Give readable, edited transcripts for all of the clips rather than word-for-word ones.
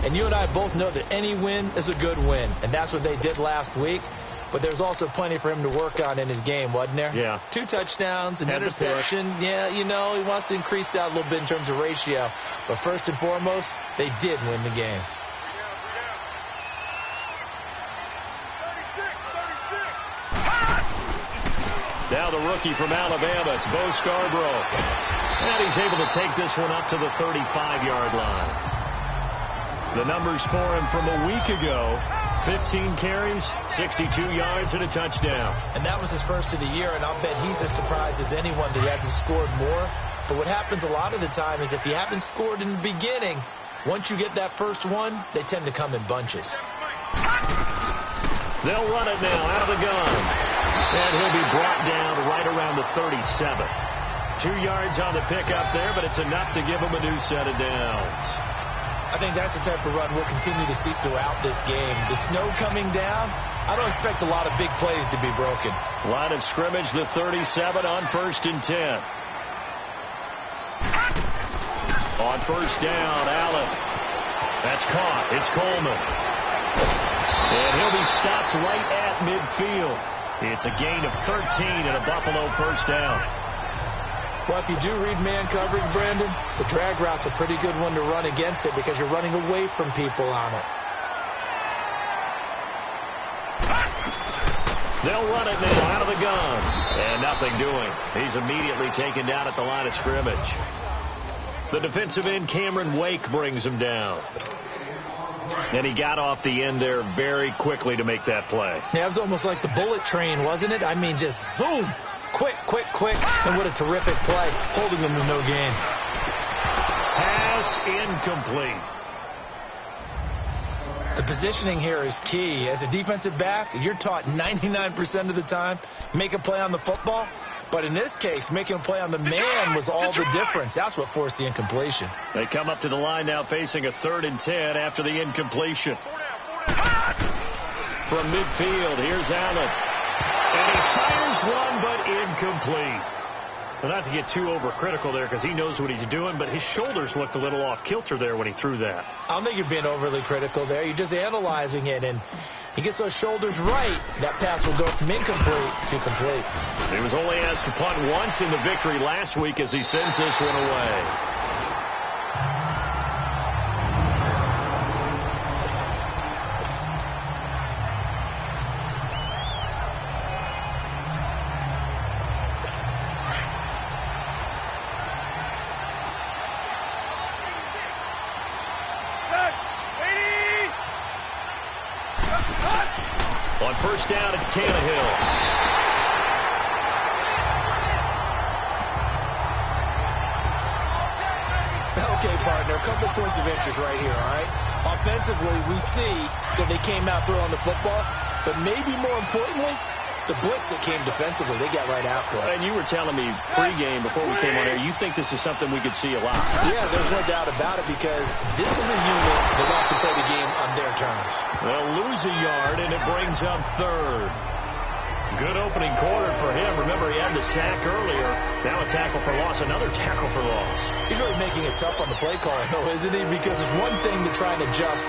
And you and I both know that any win is a good win, and that's what they did last week. But there's also plenty for him to work on in his game, wasn't there? Yeah. 2 touchdowns, an interception. Yeah, you know, he wants to increase that a little bit in terms of ratio. But first and foremost, they did win the game. Now the rookie from Alabama, it's Bo Scarborough. And he's able to take this one up to the 35-yard line. The numbers for him from a week ago: 15 carries, 62 yards, and a touchdown. And that was his first of the year, and I'll bet he's as surprised as anyone that he hasn't scored more. But what happens a lot of the time is if you haven't scored in the beginning, once you get that first one, they tend to come in bunches. They'll run it now out of the gun. And he'll be brought down right around the 37. 2 yards on the pickup there, but it's enough to give him a new set of downs. I think that's the type of run we'll continue to see throughout this game. The snow coming down, I don't expect a lot of big plays to be broken. Line of scrimmage, the 37 on 1st and 10. On 1st down, Allen. That's caught. It's Coleman. And he'll be stopped right at midfield. It's a gain of 13 and a Buffalo first down. Well, if you do read man coverage, Brandon, the drag route's a pretty good one to run against it because you're running away from people on it. They'll run it now out of the gun. And nothing doing. He's immediately taken down at the line of scrimmage. The defensive end, Cameron Wake, brings him down. And he got off the end there very quickly to make that play. Yeah, it was almost like the bullet train, wasn't it? I mean, just zoom. Quick, quick, quick. And what a terrific play, holding them to no gain. Pass incomplete. The positioning here is key. As a defensive back, you're taught 99% of the time, make a play on the football. But in this case, making a play on the man was all the difference. That's what forced the incompletion. They come up to the line now facing a 3rd and 10 after the incompletion. From midfield, here's Allen. And he fires one, but incomplete. Well, not to get too overcritical there because he knows what he's doing, but his shoulders looked a little off kilter there when he threw that. I don't think you're being overly critical there. You're just analyzing it, and he gets those shoulders right. That pass will go from incomplete to complete. He was only asked to punt once in the victory last week as he sends this one away. On 1st down, it's Tannehill. Okay, partner, a couple points of interest right here, all right? Offensively, we see that they came out throwing the football, but maybe more importantly, the blitz that came defensively, they got right after it. And you were telling me pregame before we came on air, you think this is something we could see a lot. Yeah, there's no doubt about it because this is a unit that wants to play the game on their terms. They'll lose a yard, and it brings up 3rd. Good opening quarter for him. Remember, he had the sack earlier. Now a tackle for loss, another tackle for loss. He's really making it tough on the play caller, though, isn't he? Because it's one thing to try and adjust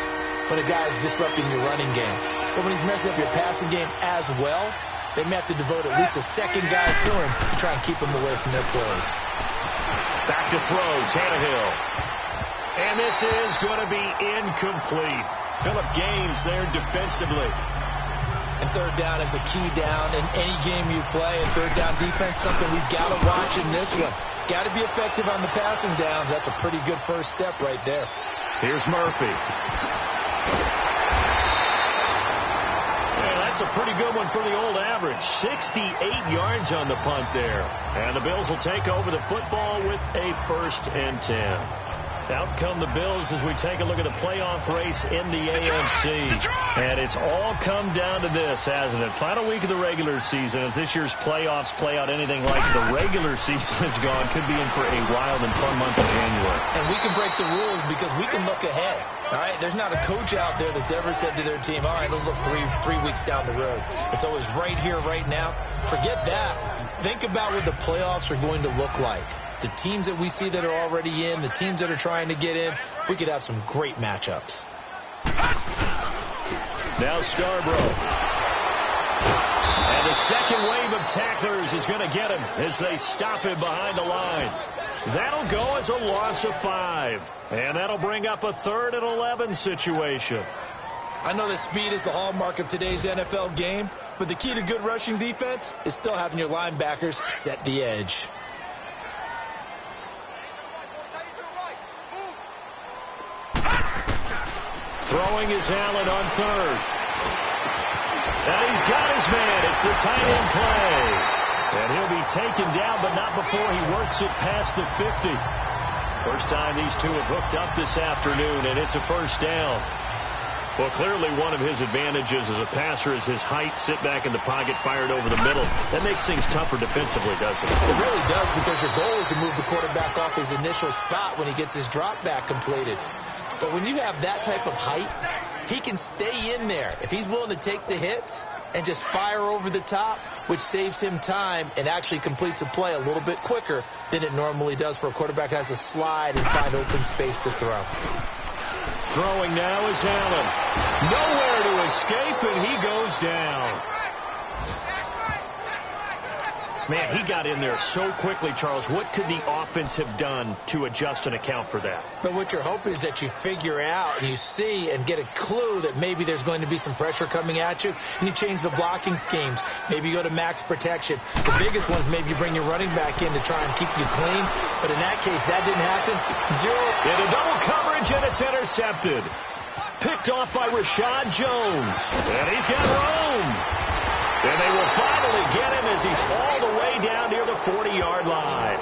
when a guy's disrupting your running game. But when he's messing up your passing game as well, they may have to devote at least a second guy to him to try and keep him away from their plays. Back to throw, Tannehill. And this is going to be incomplete. Phillip Gaines there defensively. And 3rd down is a key down in any game you play. And 3rd down defense, something we've got to watch in this one. Got to be effective on the passing downs. That's a pretty good first step right there. Here's Murphy. That's a pretty good one for the old average. 68 yards on the punt there. And the Bills will take over the football with a 1st and 10. Out come the Bills as we take a look at the playoff race in the AFC. And it's all come down to this, hasn't it? Final week of the regular season. As this year's playoffs play out anything like the regular season is gone, could be in for a wild and fun month of January. And we can break the rules because we can look ahead. All right, there's not a coach out there that's ever said to their team, all right, let's look three weeks down the road. It's always right here, right now. Forget that. Think about what the playoffs are going to look like. The teams that we see that are already in, the teams that are trying to get in, we could have some great matchups. Now Scarborough. And the second wave of tacklers is going to get him as they stop him behind the line. That'll go as a loss of 5. And that'll bring up a 3rd and 11 situation. I know that speed is the hallmark of today's NFL game, but the key to good rushing defense is still having your linebackers set the edge. Throwing is Allen on 3rd. And he's got his man. It's the tight end play. And he'll be taken down, but not before he works it past the 50. First time these two have hooked up this afternoon, and it's a first down. Well, clearly one of his advantages as a passer is his height. Sit back in the pocket, fired over the middle. That makes things tougher defensively, doesn't it? It really does, because your goal is to move the quarterback off his initial spot when he gets his drop back completed. But when you have that type of height, he can stay in there if he's willing to take the hits and just fire over the top, which saves him time and actually completes a play a little bit quicker than it normally does for a quarterback who has to slide and find open space to throw. Throwing now is Allen. Nowhere to escape, and he goes down. Man, he got in there so quickly, Charles. What could the offense have done to adjust and account for that? But what you're hoping is that you figure out and you see and get a clue that maybe there's going to be some pressure coming at you, and you change the blocking schemes. Maybe you go to max protection. The biggest one is maybe you bring your running back in to try and keep you clean. But in that case, that didn't happen. 0. Into double coverage, and it's intercepted. Picked off by Rashad Jones. And he's got room. And they will finally get him as he's all the way down near the 40-yard line.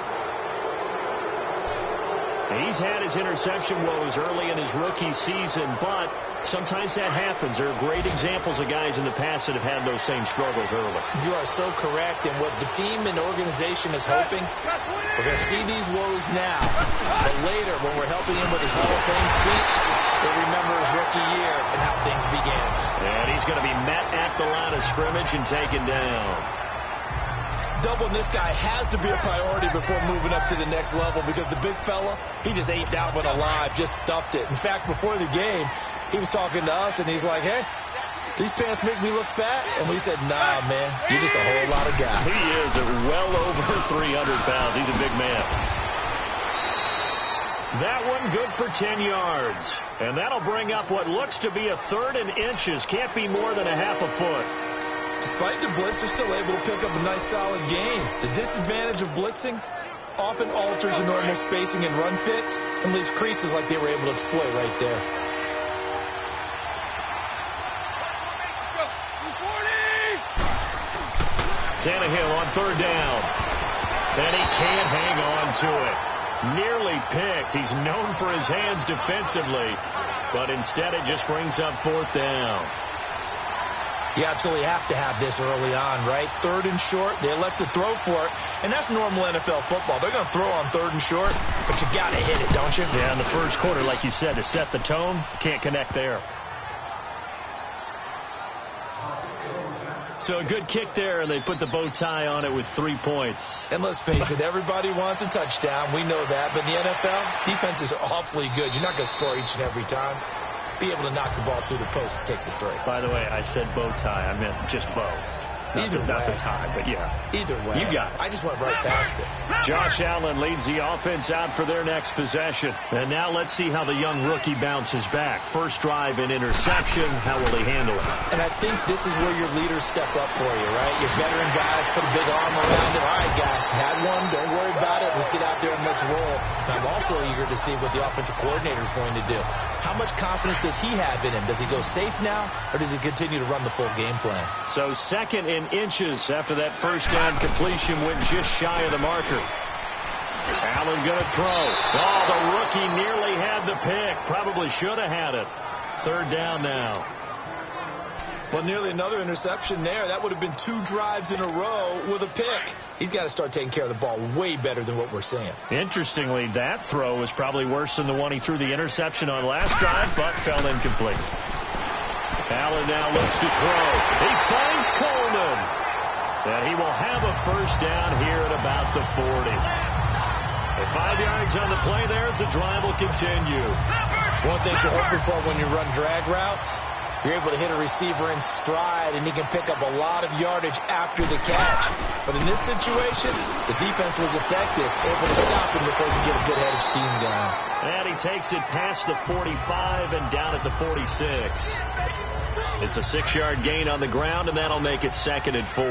He's had his interception woes early in his rookie season, but sometimes that happens. There are great examples of guys in the past that have had those same struggles early. You are so correct. And what the team and organization is hoping, we're going to see these woes now. But later, when we're helping him with his Hall of Fame speech, we'll remember his rookie year and how things began. And he's going to be met at the line of scrimmage and taken down. Doubling this guy has to be a priority before moving up to the next level, because the big fella, he just ate that one alive, just stuffed it. In fact, before the game, he was talking to us, and he's like, hey, these pants make me look fat? And we said, nah, man, you're just a whole lot of guy. He is well over 300 pounds. He's a big man. That one good for 10 yards. And that'll bring up what looks to be a 3rd and inches. Can't be more than a half a foot. Despite the blitz, they're still able to pick up a nice, solid gain. The disadvantage of blitzing often alters the normal spacing and run fits and leaves creases like they were able to exploit right there. Tannehill on 3rd down. And he can't hang on to it. Nearly picked. He's known for his hands defensively, but instead it just brings up 4th down. You absolutely have to have this early on, right? 3rd and short, they elect to throw for it, and that's normal NFL football. They're going to throw on 3rd and short, but you got to hit it, don't you? Yeah, in the first quarter, like you said, to set the tone, can't connect there. So a good kick there, and they put the bow tie on it with 3 points. And let's face it, everybody wants a touchdown. We know that. But in the NFL, defenses are awfully good. You're not going to score each and every time. Be able to knock the ball through the post and take the three. By the way, I said bow tie. I meant just bow. Not the tie, but yeah. Either way. You got it. I just went right past it. Josh Allen leads the offense out for their next possession. And now let's see how the young rookie bounces back. First drive and interception. How will he handle it? And I think this is where your leaders step up for you, right? Your veteran guys put a big arm around it. All right, guy, had one. Don't worry about it. Let's get out there and let's roll. And I'm also eager to see what the offensive coordinator is going to do. How much confidence does he have in him? Does he go safe now, or does he continue to run the full game plan? So 2nd and inches after that first down completion went just shy of the marker. Allen going to throw. Oh, the rookie nearly had the pick. Probably should have had it. 3rd down now. Well, nearly another interception there. That would have been 2 drives in a row with a pick. He's got to start taking care of the ball way better than what we're seeing. Interestingly, that throw was probably worse than the one he threw the interception on last drive, but fell incomplete. Allen now looks to throw. He finds Coleman. And he will have a first down here at about the 40. At 5 yards on the play there as the drive will continue. One thing you're hoping for when you run drag routes You're able to hit a receiver in stride, and he can pick up a lot of yardage after the catch. But in this situation, the defense was effective, able to stop him before he could get a good head of steam going. And he takes it past the 45 and down at the 46. It's a 6-yard gain on the ground, and that'll make it 2nd and 4.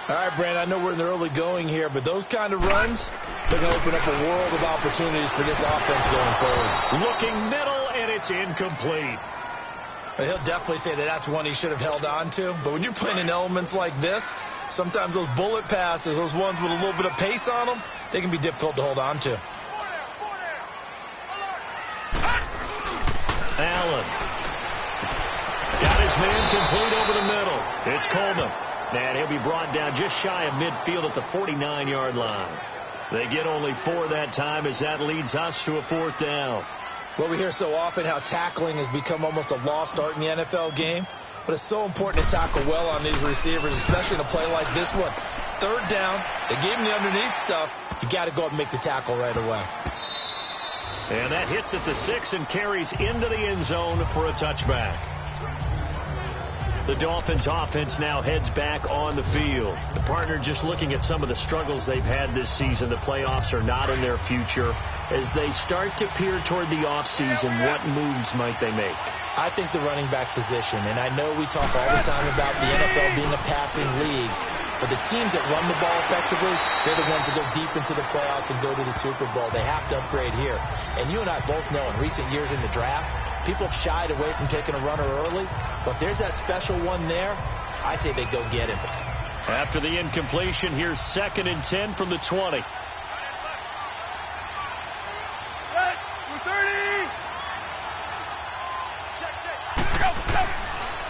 All right, Brand, I know we're in the early going here, but those kind of runs, they're going to open up a world of opportunities for this offense going forward. Looking middle, and it's incomplete. He'll definitely say that that's one he should have held on to. But when you're playing in elements like this, sometimes those bullet passes, those ones with a little bit of pace on them, they can be difficult to hold on to. Allen. Got his man complete over the middle. It's Coleman. And he'll be brought down just shy of midfield at the 49-yard line. They get only 4 that time as that leads us to a 4th down. Well, we hear so often how tackling has become almost a lost art in the NFL game. But it's so important to tackle well on these receivers, especially in a play like this one. 3rd down, they gave him the underneath stuff. You got to go and make the tackle right away. And that hits at the 6 and carries into the end zone for a touchback. The Dolphins offense now heads back on the field. The partner just looking at some of the struggles they've had this season. The playoffs are not in their future. As they start to peer toward the offseason, what moves might they make? I think the running back position, and I know we talk all the time about the NFL being a passing league, but the teams that run the ball effectively, they're the ones that go deep into the playoffs and go to the Super Bowl. They have to upgrade here. And you and I both know in recent years in the draft, people have shied away from taking a runner early, but there's that special one there. I say they go get him. After the incompletion, here's 2nd and 10 from the 20.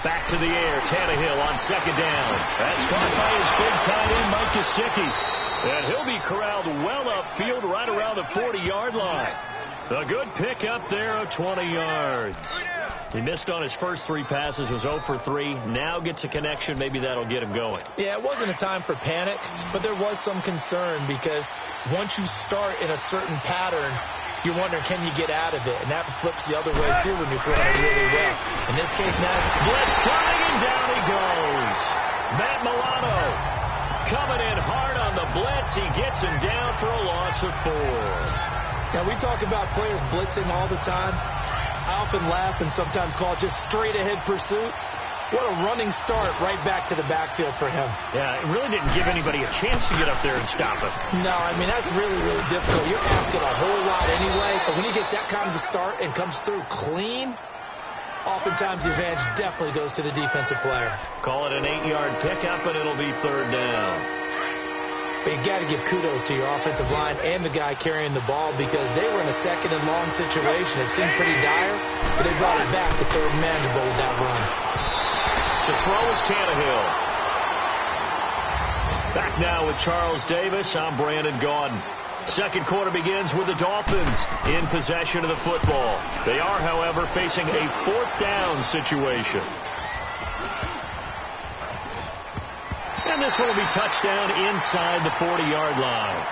Back to the air, Tannehill on 2nd down. That's caught by his big tight end, Mike Gesicki. And he'll be corralled well upfield right around the 40-yard line. A good pick up there of 20 yards. He missed on his first 3 passes, was 0 for 3. Now gets a connection. Maybe that'll get him going. Yeah, it wasn't a time for panic, but there was some concern because once you start in a certain pattern, you're wondering, can you get out of it? And that flips the other way, too, when you're throwing it really well. In this case, now, blitz coming, and down he goes. Matt Milano coming in hard on the blitz. He gets him down for a loss of 4. Now, we talk about players blitzing all the time. I often laugh and sometimes call it just straight-ahead pursuit. What a running start right back to the backfield for him. Yeah, it really didn't give anybody a chance to get up there and stop him. No, I mean, that's really, really difficult. You're asking a whole lot anyway, but when he gets that kind of a start and comes through clean, oftentimes the advantage definitely goes to the defensive player. Call it an 8-yard pickup, and it'll be 3rd down. But you got to give kudos to your offensive line and the guy carrying the ball because they were in a 2nd and long situation. It seemed pretty dire, but they brought it back to 3rd and manageable with that run. To throw is Tannehill. Back now with Charles Davis. I'm Brandon Gaudin. 2nd quarter begins with the Dolphins in possession of the football. They are, however, facing a 4th down situation. And this one will be touchdown inside the 40-yard line.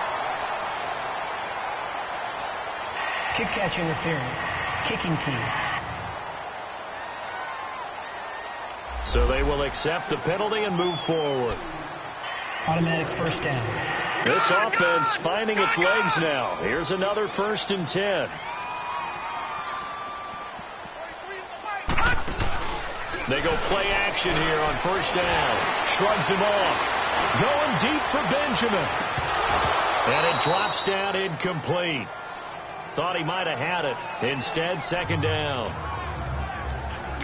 Kick catch interference. Kicking team. So they will accept the penalty and move forward. Automatic 1st down. This offense finding its legs now. Here's another 1st and 10. They go play action here on 1st down. Shrugs him off. Going deep for Benjamin. And it drops down incomplete. Thought he might have had it. Instead, 2nd down.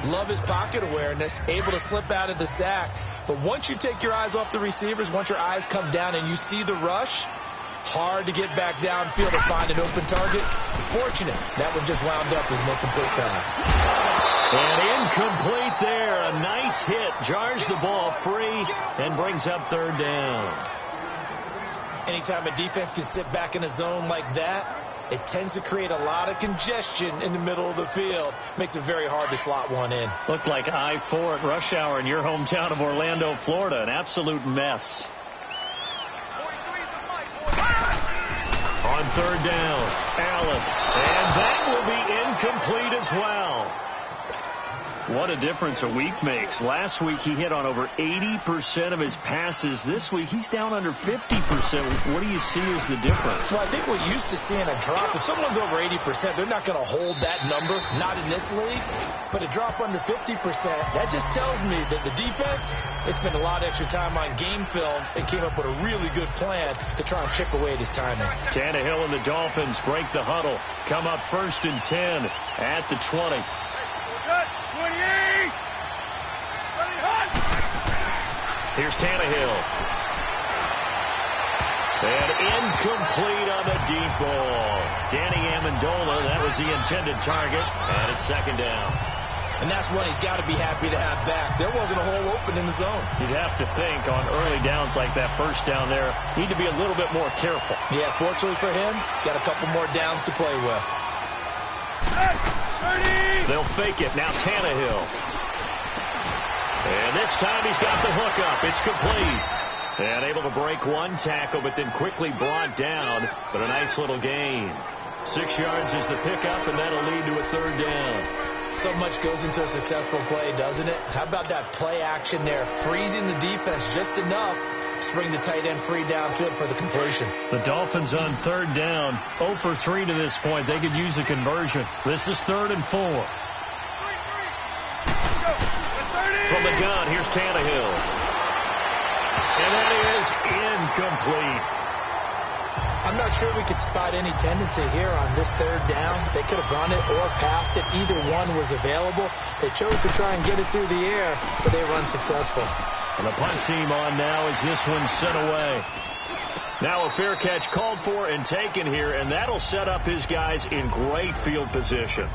Love his pocket awareness, able to slip out of the sack. But once you take your eyes off the receivers, once your eyes come down and you see the rush, hard to get back downfield and find an open target. Fortunate, that one just wound up as an incomplete pass. And incomplete there. A nice hit. Jars the ball free and brings up 3rd down. Anytime a defense can sit back in a zone like that, it tends to create a lot of congestion in the middle of the field. Makes it very hard to slot one in. Looked like I-4 at rush hour in your hometown of Orlando, Florida. An absolute mess. On 3rd down, Allen. And that will be incomplete as well. What a difference a week makes. Last week he hit on over 80% of his passes. This week he's down under 50%. What do you see as the difference? Well, I think we're used to seeing a drop. If someone's over 80%, they're not going to hold that number, not in this league. But a drop under 50%, that just tells me that the defense, they spent a lot of extra time on game films and came up with a really good plan to try and chip away at his timing. Tannehill and the Dolphins break the huddle. Come up 1st and 10 at the 20. Here's Tannehill. And incomplete on the deep ball. Danny Amendola, that was the intended target. And it's 2nd down. And that's one he's got to be happy to have back. There wasn't a hole open in the zone. You'd have to think on early downs like that, 1st down there, need to be a little bit more careful. Yeah, fortunately for him, got a couple more downs to play with. They'll fake it. Now Tannehill. And this time he's got the hook up. It's complete. And able to break one tackle, but then quickly brought down. But a nice little gain. 6 yards is the pickup, and that'll lead to a 3rd down. So much goes into a successful play, doesn't it? How about that play action there? Freezing the defense just enough to bring the tight end free downfield for the completion. The Dolphins on 3rd down. 0 for 3 to this point. They could use a conversion. This is 3rd and 4. From the gun, here's Tannehill. And that is incomplete. I'm not sure we could spot any tendency here on this 3rd down. They could have run it or passed it. Either one was available. They chose to try and get it through the air, but they were unsuccessful. And the punt team on now as this one's sent away. Now a fair catch called for and taken here, and that'll set up his guys in great field position.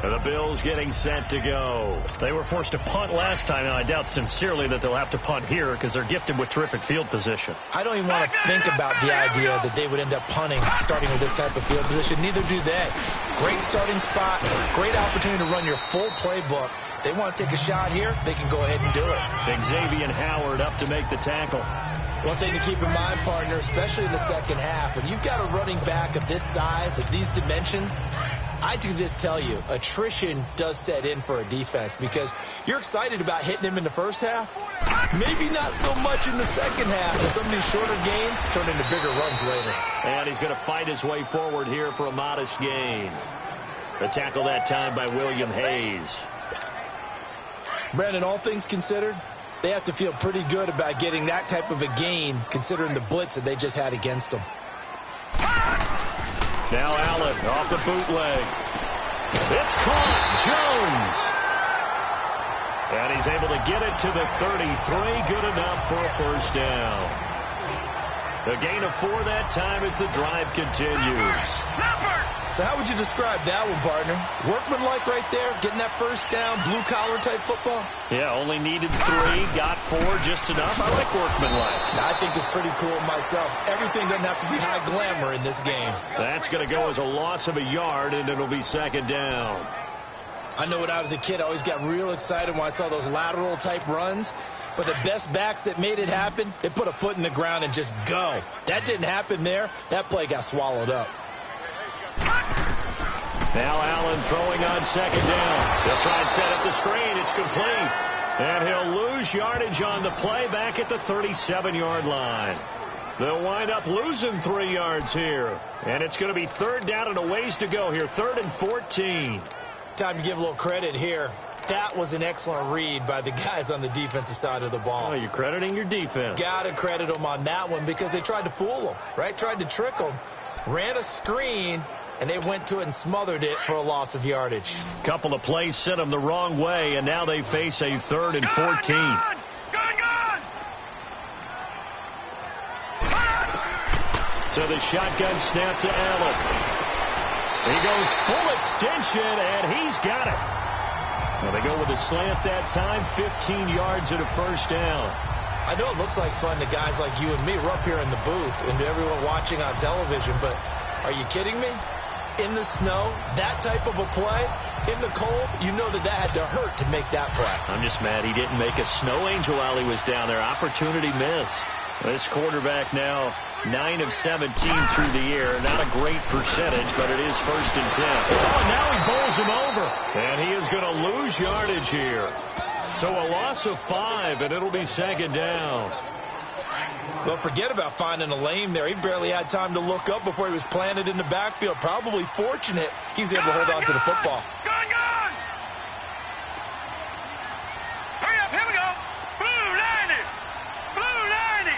And the Bills getting set to go. They were forced to punt last time, and I doubt sincerely that they'll have to punt here because they're gifted with terrific field position. I don't even want to think about the idea that they would end up punting starting with this type of field position. Neither do they. Great starting spot, great opportunity to run your full playbook. If they want to take a shot here, they can go ahead and do it. Xavier Howard up to make the tackle. One thing to keep in mind, partner, especially in the 2nd half, when you've got a running back of this size, of these dimensions, I can just tell you, attrition does set in for a defense because you're excited about hitting him in the 1st half. Maybe not so much in the 2nd half, and some of these shorter gains turn into bigger runs later. And he's going to fight his way forward here for a modest gain. The tackle that time by William Hayes. Brandon, all things considered, they have to feel pretty good about getting that type of a gain considering the blitz that they just had against them. Now Allen off the bootleg. It's caught. Jones. And he's able to get it to the 33. Good enough for a 1st down. A gain of 4 that time as the drive continues. So how would you describe that one, partner? Workmanlike right there, getting that 1st down, blue-collar type football? Yeah, only needed 3, got 4, just enough. I like workmanlike. I think it's pretty cool myself. Everything doesn't have to be high glamour in this game. That's going to go as a loss of a yard, and it'll be 2nd down. I know when I was a kid, I always got real excited when I saw those lateral-type runs. But the best backs that made it happen, they put a foot in the ground and just go. That didn't happen there. That play got swallowed up. Now Allen throwing on 2nd down. He'll try and set up the screen. It's complete. And he'll lose yardage on the play back at the 37-yard line. They'll wind up losing 3 yards here. And it's going to be 3rd down and a ways to go here. 3rd and 14. Time to give a little credit here. That was an excellent read by the guys on the defensive side of the ball. Oh, you're crediting your defense. Got to credit them on that one because they tried to fool them, right? Tried to trick them. Ran a screen, and they went to it and smothered it for a loss of yardage. Couple of plays sent them the wrong way, and now they face a 3rd and 14. To the shotgun snap to Allen. He goes full extension, and he's got it. Well, they go with a slant that time, 15 yards and a 1st down. I know it looks like fun to guys like you and me. We're up here in the booth and to everyone watching on television, but are you kidding me? In the snow, that type of a play, in the cold, you know that had to hurt to make that play. I'm just mad he didn't make a snow angel while he was down there. Opportunity missed. This quarterback now 9 of 17 through the air. Not a great percentage, but it is 1st and 10. Oh, and now he bowls him over. And he is going to lose yardage here. So a loss of 5, and it'll be 2nd down. Well, forget about finding a lane there. He barely had time to look up before he was planted in the backfield. Probably fortunate he was able to hold on to the football. Gone! Hurry up, here we go. Blue 90. Blue 90.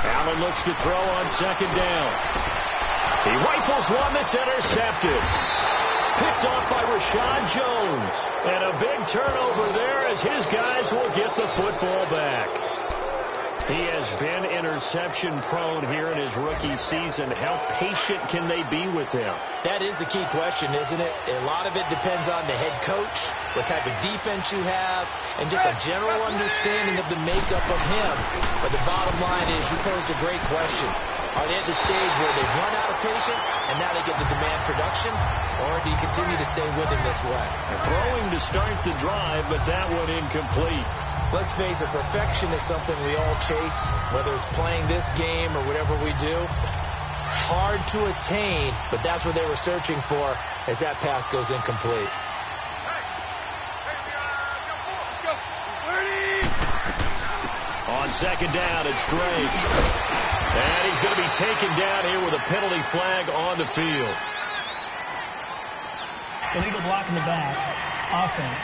Allen looks to throw on 2nd down. He rifles one that's intercepted. Picked off by Rashad Jones. And a big turnover there as his guys will get the football back. He has been interception prone here in his rookie season. How patient can they be with him? That is the key question, isn't it? A lot of it depends on the head coach, what type of defense you have, and just a general understanding of the makeup of him. But the bottom line is, you posed a great question. Are they at the stage where they've run out of patience and now they get to demand production? Or do you continue to stay with him this way? Throwing to start the drive, but that one incomplete. Let's face it, perfection is something we all chase, whether it's playing this game or whatever we do. Hard to attain, but that's what they were searching for as that pass goes incomplete. On 2nd down, it's Drake. And he's going to be taken down here with a penalty flag on the field. Illegal block in the back. Offense.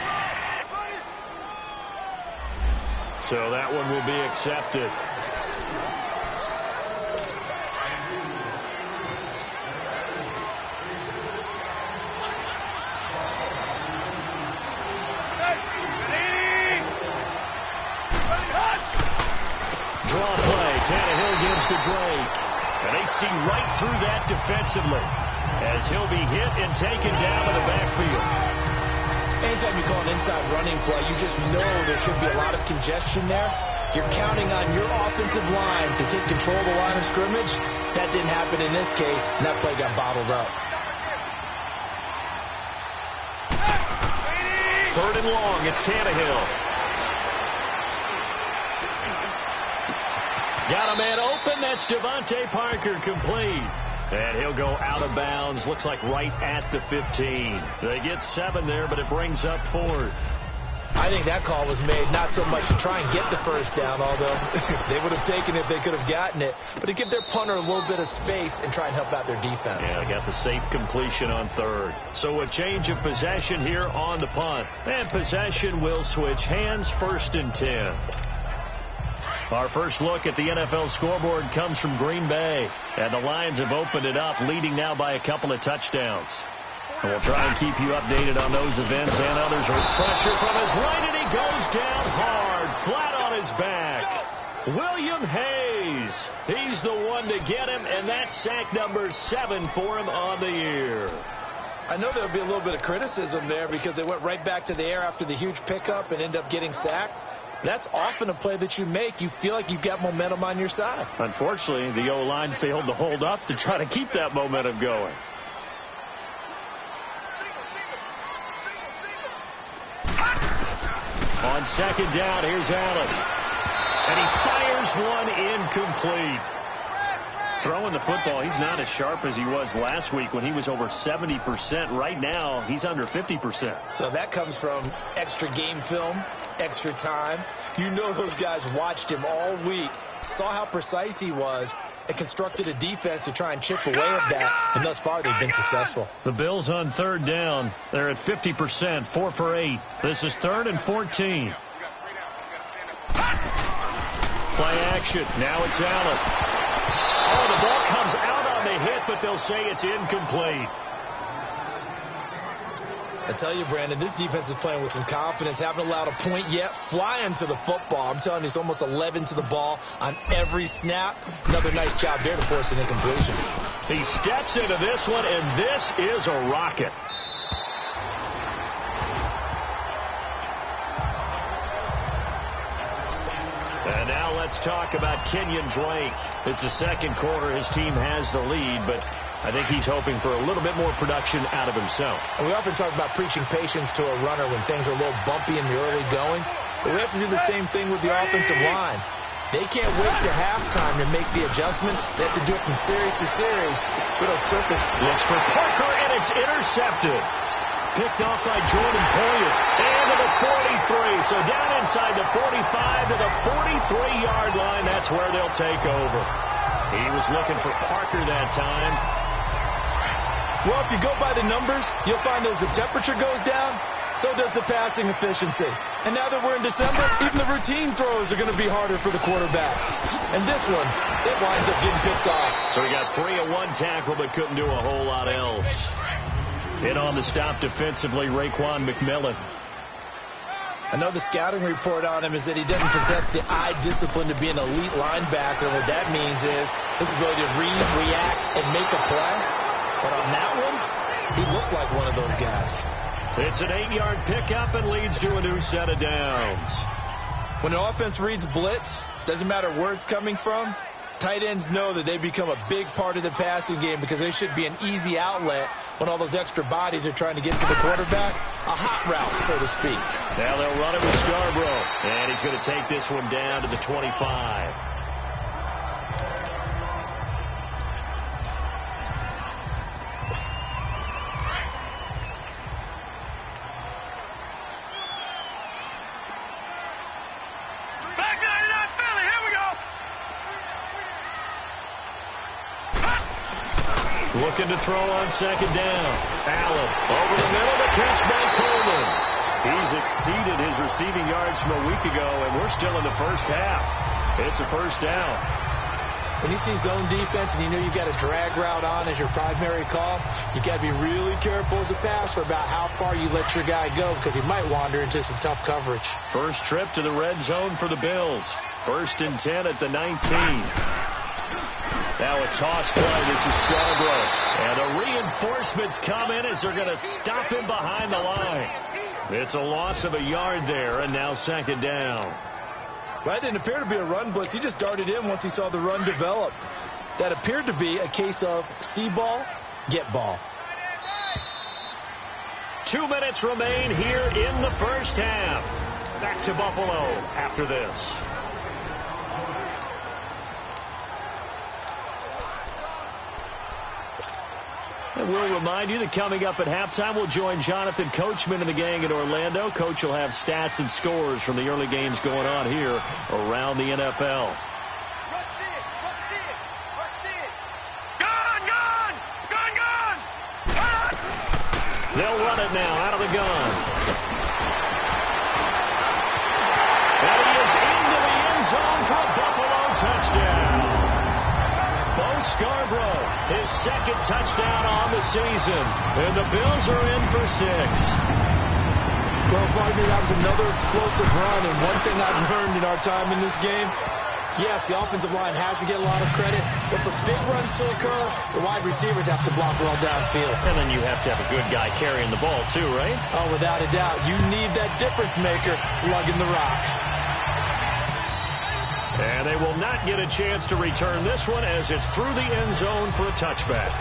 So that one will be accepted. Draw play. Tannehill gives to Drake. And they see right through that defensively as he'll be hit and taken down in the backfield. Anytime you call an inside running play, you just know there should be a lot of congestion there. You're counting on your offensive line to take control of the line of scrimmage. That didn't happen in this case, and that play got bottled up. 3rd and long, it's Tannehill. Got a man open. That's Devontae Parker, complete. And he'll go out of bounds. Looks like right at the 15. They get 7 there, but it brings up 4th. I think that call was made not so much to try and get the 1st down, although they would have taken it if they could have gotten it, but to give their punter a little bit of space and try and help out their defense. Yeah, got the safe completion on 3rd. So a change of possession here on the punt. And possession will switch hands, 1st and 10. Our first look at the NFL scoreboard comes from Green Bay. And the Lions have opened it up, leading now by a couple of touchdowns. And we'll try and keep you updated on those events and others. Pressure from his right, and he goes down hard, flat on his back. William Hayes, he's the one to get him, and that's sack number 7 for him on the year. I know there'll be a little bit of criticism there because they went right back to the air after the huge pickup and end up getting sacked. That's often a play that you make. You feel like you've got momentum on your side. Unfortunately, the O-line failed to hold up to try to keep that momentum going. On 2nd down, here's Allen. And he fires one incomplete. Throwing the football, he's not as sharp as he was last week when he was over 70%. Right now, he's under 50%. So that comes from extra game film, extra time. You know those guys watched him all week, saw how precise he was, and constructed a defense to try and chip away at that, and thus far they've been successful. The Bills on 3rd down. They're at 50%, 4 for 8. This is 3rd and 14. Play action. Now it's Allen. Oh, the ball comes out on the hit, but they'll say it's incomplete. I tell you, Brandon, this defense is playing with some confidence. Haven't allowed a point yet. Flying to the football. I'm telling you, it's almost 11 to the ball on every snap. Another nice job there to force an incompletion. He steps into this one, and this is a rocket. And now let's talk about Kenyon Drake. It's the 2nd quarter. His team has the lead, but I think he's hoping for a little bit more production out of himself. And we often talk about preaching patience to a runner when things are a little bumpy in the early going. But we have to do the same thing with the offensive line. They can't wait to halftime to make the adjustments. They have to do it from series to series so they'll surface. Looks for Parker, and it's intercepted. Picked off by Jordan Poyer. And to the 43. So down inside the 45 to the 43-yard line. That's where they'll take over. He was looking for Parker that time. Well, if you go by the numbers, you'll find as the temperature goes down, so does the passing efficiency. And now that we're in December, even the routine throws are going to be harder for the quarterbacks. And this one, it winds up getting picked off. So he got 3 of 1 tackle, but couldn't do a whole lot else. In on the stop defensively, Raekwon McMillan. I know the scouting report on him is that he doesn't possess the eye discipline to be an elite linebacker. What that means is his ability to read, react, and make a play. But on that one, he looked like one of those guys. It's an 8-yard pickup and leads to a new set of downs. When an offense reads blitz, doesn't matter where it's coming from, tight ends know that they become a big part of the passing game because they should be an easy outlet when all those extra bodies are trying to get to the quarterback. A hot route, so to speak. Now they'll run it with Scarborough. And he's going to take this one down to the 25. Looking to throw on second down. Allen over the middle, the catch by Coleman. He's exceeded his receiving yards from a week ago, and we're still in the first half. It's a first down. When you see zone defense and you know you've got a drag route on as your primary call, you've got to be really careful as a passer about how far you let your guy go because he might wander into some tough coverage. First trip to the red zone for the Bills. 1st and 10 at the 19. Now a toss play. This is Scarborough. And the reinforcements come in as they're going to stop him behind the line. It's a loss of a yard there, and now second down. That didn't appear to be a run blitz. He just darted in once he saw the run develop. That appeared to be a case of see ball, get ball. 2 minutes remain here in the first half. Back to Buffalo after this. And we'll remind you that coming up at halftime, we'll join Jonathan Coachman and the gang in Orlando. Coach will have stats and scores from the early games going on here around the NFL. They'll run it now out of the gun. And he is into the end zone for a Buffalo touchdown. Bo Scarborough, his second touchdown on the season. And the Bills are in for 6. Well, pardon me, that was another explosive run. And one thing I've learned in our time in this game, yes, the offensive line has to get a lot of credit. But for big runs to occur, the wide receivers have to block well downfield. And then you have to have a good guy carrying the ball too, right? Oh, without a doubt. You need that difference maker lugging the rock. And they will not get a chance to return this one as it's through the end zone for a touchback.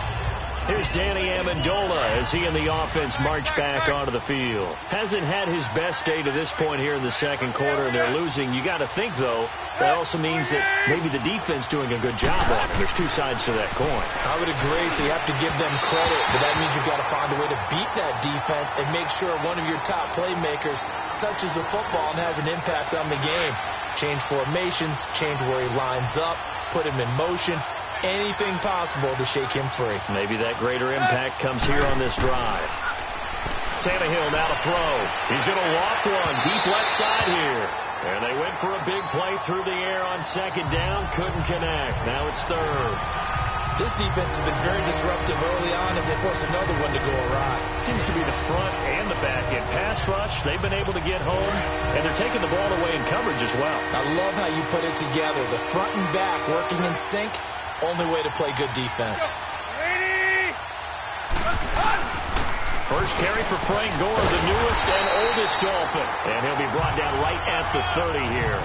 Here's Danny Amendola as he and the offense march back onto the field. Hasn't had his best day to this point here in the second quarter, and they're losing. You got to think, though, that also means that maybe the defense doing a good job on it. There's two sides to that coin. I would agree, so you have to give them credit, but that means you've got to find a way to beat that defense and make sure one of your top playmakers touches the football and has an impact on the game. Change formations, change where he lines up, put him in motion. Anything possible to shake him free. Maybe that greater impact comes here on this drive. Tannehill now to throw. He's going to walk one deep left side here. And they went for a big play through the air on second down. Couldn't connect. Now it's third. This defense has been very disruptive early on as they force another one to go awry. Seems to be the front and the back end. Pass rush, they've been able to get home, and they're taking the ball away in coverage as well. I love how you put it together. The front and back working in sync. Only way to play good defense. First carry for Frank Gore, the newest and oldest Dolphin. And he'll be brought down right at the 30 here.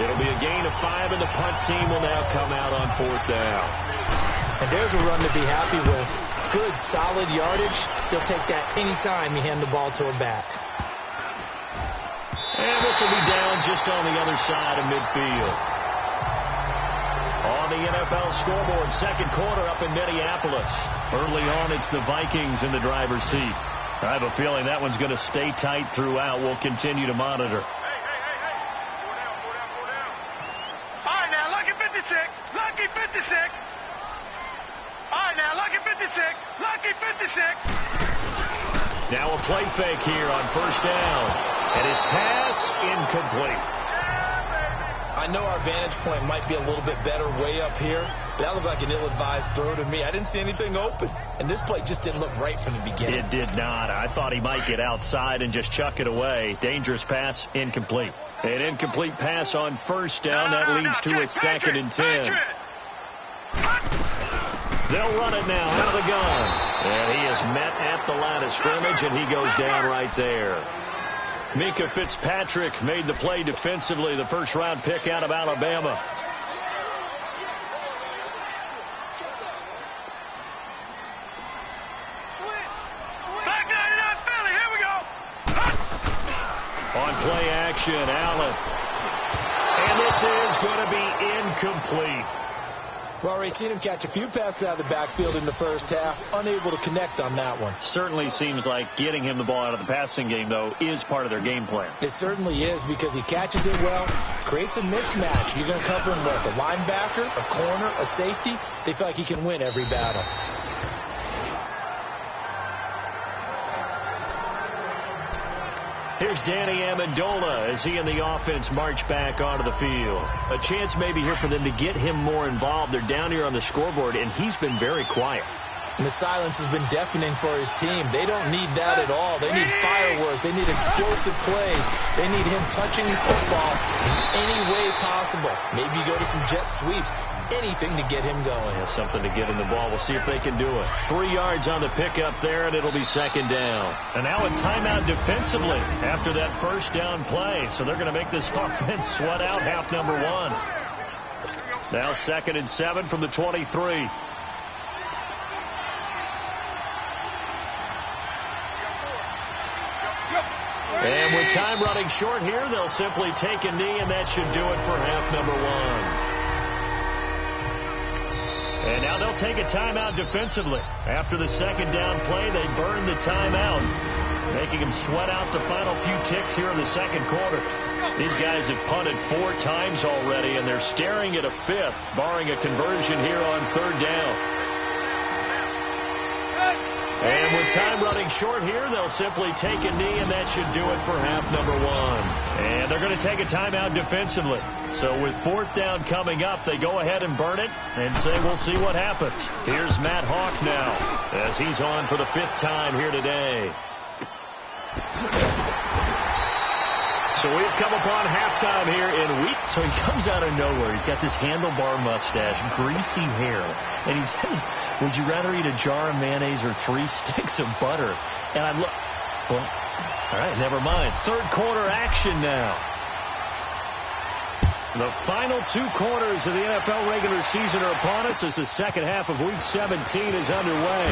It'll be a gain of 5, and the punt team will now come out on 4th down. And there's a run to be happy with. Good, solid yardage. They'll take that anytime you hand the ball to a back. And this will be down just on the other side of midfield. On the NFL scoreboard, second quarter up in Minneapolis. Early on, it's the Vikings in the driver's seat. I have a feeling that one's going to stay tight throughout. We'll continue to monitor. All right, now, lucky 56. Lucky 56. All right, now, lucky 56. Lucky 56. Now a play fake here on first down. And his pass incomplete. I know our vantage point might be a little bit better way up here, but that looked like an ill-advised throw to me. I didn't see anything open, and this play just didn't look right from the beginning. It did not. I thought he might get outside and just chuck it away. Dangerous pass, incomplete. An incomplete pass on first down. That leads to a second and 10. They'll run it now out of the gun. And he is met at the line of scrimmage, and he goes down right there. Mika Fitzpatrick made the play defensively, the first-round pick out of Alabama. On play action, Allen. And this is going to be incomplete. Well, already seen him catch a few passes out of the backfield in the first half. Unable to connect on that one. Certainly seems like getting him the ball out of the passing game, though, is part of their game plan. It certainly is, because he catches it well, creates a mismatch. You're going to cover him with a linebacker, a corner, a safety. They feel like he can win every battle. Here's Danny Amendola as he and the offense march back onto the field. A chance maybe here for them to get him more involved. They're down here on the scoreboard, and he's been very quiet. And the silence has been deafening for his team. They don't need that at all. They need fireworks. They need explosive plays. They need him touching the football in any way possible. Maybe you go to some jet sweeps. Anything to get him going. Yeah, something to get him the ball. We'll see if they can do it. 3 yards on the pickup there, and it'll be second down. And now a timeout defensively after that first down play. So they're going to make this offense sweat out half number one. Now second and 7 from the 23. And with time running short here, they'll simply take a knee, and that should do it for half number one. And now they'll take a timeout defensively. After the second down play, they burn the timeout, making them sweat out the final few ticks here in the second quarter. These guys have punted 4 times already, and they're staring at a 5th, barring a conversion here on third down. And with time running short here, they'll simply take a knee, and that should do it for half number one. And they're going to take a timeout defensively. So with fourth down coming up, they go ahead and burn it and say we'll see what happens. Here's Matt Hawk now as he's on for the 5th time here today. So we've come upon halftime here in week. So he comes out of nowhere. He's got this handlebar mustache, greasy hair, and he says, would you rather eat a jar of mayonnaise or 3 sticks of butter? And I look, well, all right, never mind. Third quarter action now. The final 2 quarters of the NFL regular season are upon us as the second half of Week 17 is underway.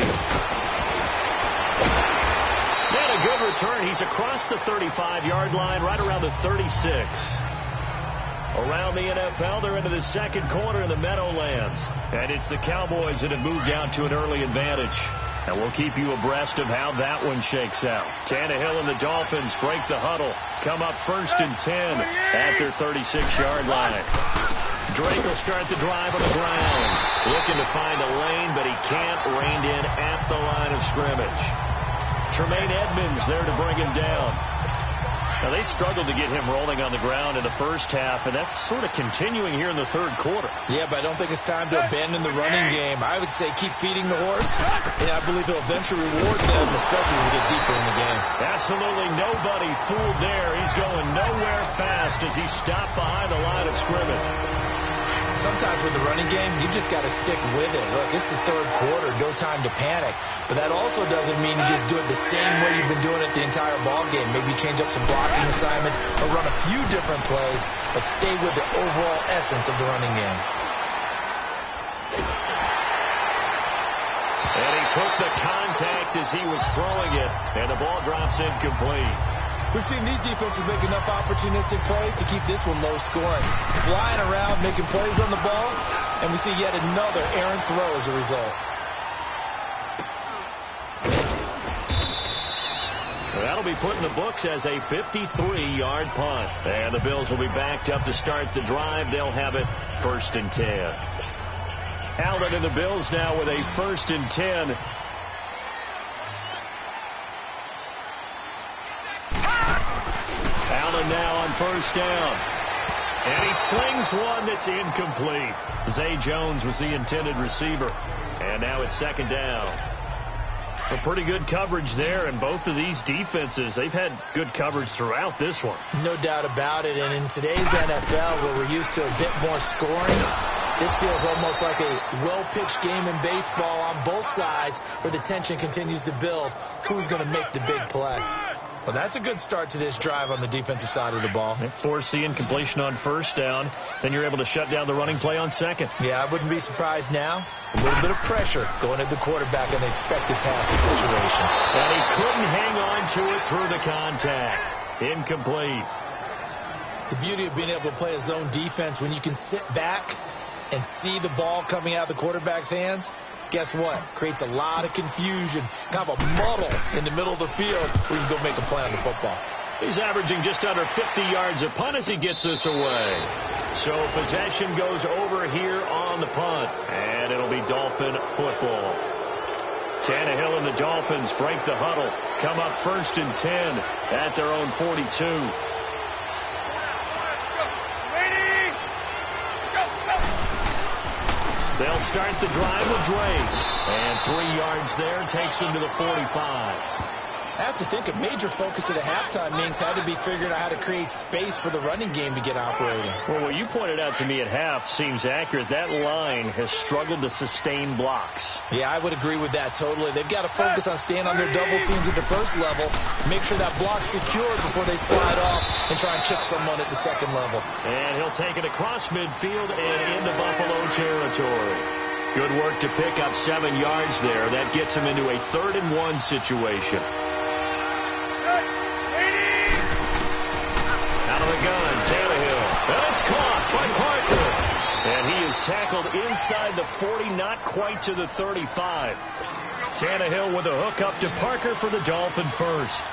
And a good return. He's across the 35-yard line, right around the 36. Around the NFL, they're into the second quarter in the Meadowlands. And it's the Cowboys that have moved out to an early advantage. And we'll keep you abreast of how that one shakes out. Tannehill and the Dolphins break the huddle. Come up 1st and 10 at their 36-yard line. Drake will start the drive on the ground. Looking to find a lane, but he can't. Reined in at the line of scrimmage. Tremaine Edmonds there to bring him down. Now, they struggled to get him rolling on the ground in the first half, and that's sort of continuing here in the third quarter. Yeah, but I don't think it's time to abandon the running game. I would say keep feeding the horse, and I believe he'll eventually reward them, especially when we get deeper in the game. Absolutely nobody fooled there. He's going nowhere fast as he's stopped behind the line of scrimmage. Sometimes with the running game, you just got to stick with it. Look, it's the third quarter, no time to panic. But that also doesn't mean you just do it the same way you've been doing it the entire ball game. Maybe change up some blocking assignments or run a few different plays, but stay with the overall essence of the running game. And he took the contact as he was throwing it, and the ball drops incomplete. We've seen these defenses make enough opportunistic plays to keep this one low scoring. Flying around, making plays on the ball, and we see yet another errant throw as a result. That'll be put in the books as a 53-yard punt. And the Bills will be backed up to start the drive. They'll have it 1st and 10. Allen and the Bills now with a 1st and 10. Allen now on 1st down. And he slings one that's incomplete. Zay Jones was the intended receiver. And now it's 2nd down. A pretty good coverage there, and both of these defenses, they've had good coverage throughout this one. No doubt about it, and in today's NFL, where we're used to a bit more scoring, this feels almost like a well-pitched game in baseball on both sides, where the tension continues to build. Who's going to make the big play? Well, that's a good start to this drive on the defensive side of the ball. Force the incompletion on 1st down. Then you're able to shut down the running play on 2nd. Yeah, I wouldn't be surprised now. A little bit of pressure going at the quarterback in the expected passing situation. And he couldn't hang on to it through the contact. Incomplete. The beauty of being able to play a zone defense when you can sit back and see the ball coming out of the quarterback's hands, guess what? Creates a lot of confusion, kind of a muddle in the middle of the field where you can go make a play on the football. He's averaging just under 50 yards a punt as he gets this away. So possession goes over here on the punt, and it'll be Dolphin football. Tannehill and the Dolphins break the huddle, come up 1st and 10 at their own 42. They'll start the drive with Drake. And 3 yards there takes him to the 45. I have to think a major focus of the halftime meetings had to be figuring out how to create space for the running game to get operating. Well, what you pointed out to me at half seems accurate. That line has struggled to sustain blocks. Yeah, I would agree with that totally. They've got to focus on staying on their double teams at the first level, make sure that block's secured before they slide off and try and chip someone at the second level. And he'll take it across midfield and into Buffalo territory. Good work to pick up 7 yards there. That gets him into a 3rd and 1 situation. Out of the gun, Tannehill. And it's caught by Parker. And he is tackled inside the 40, not quite to the 35. Tannehill with a hook up to Parker for the Dolphin first.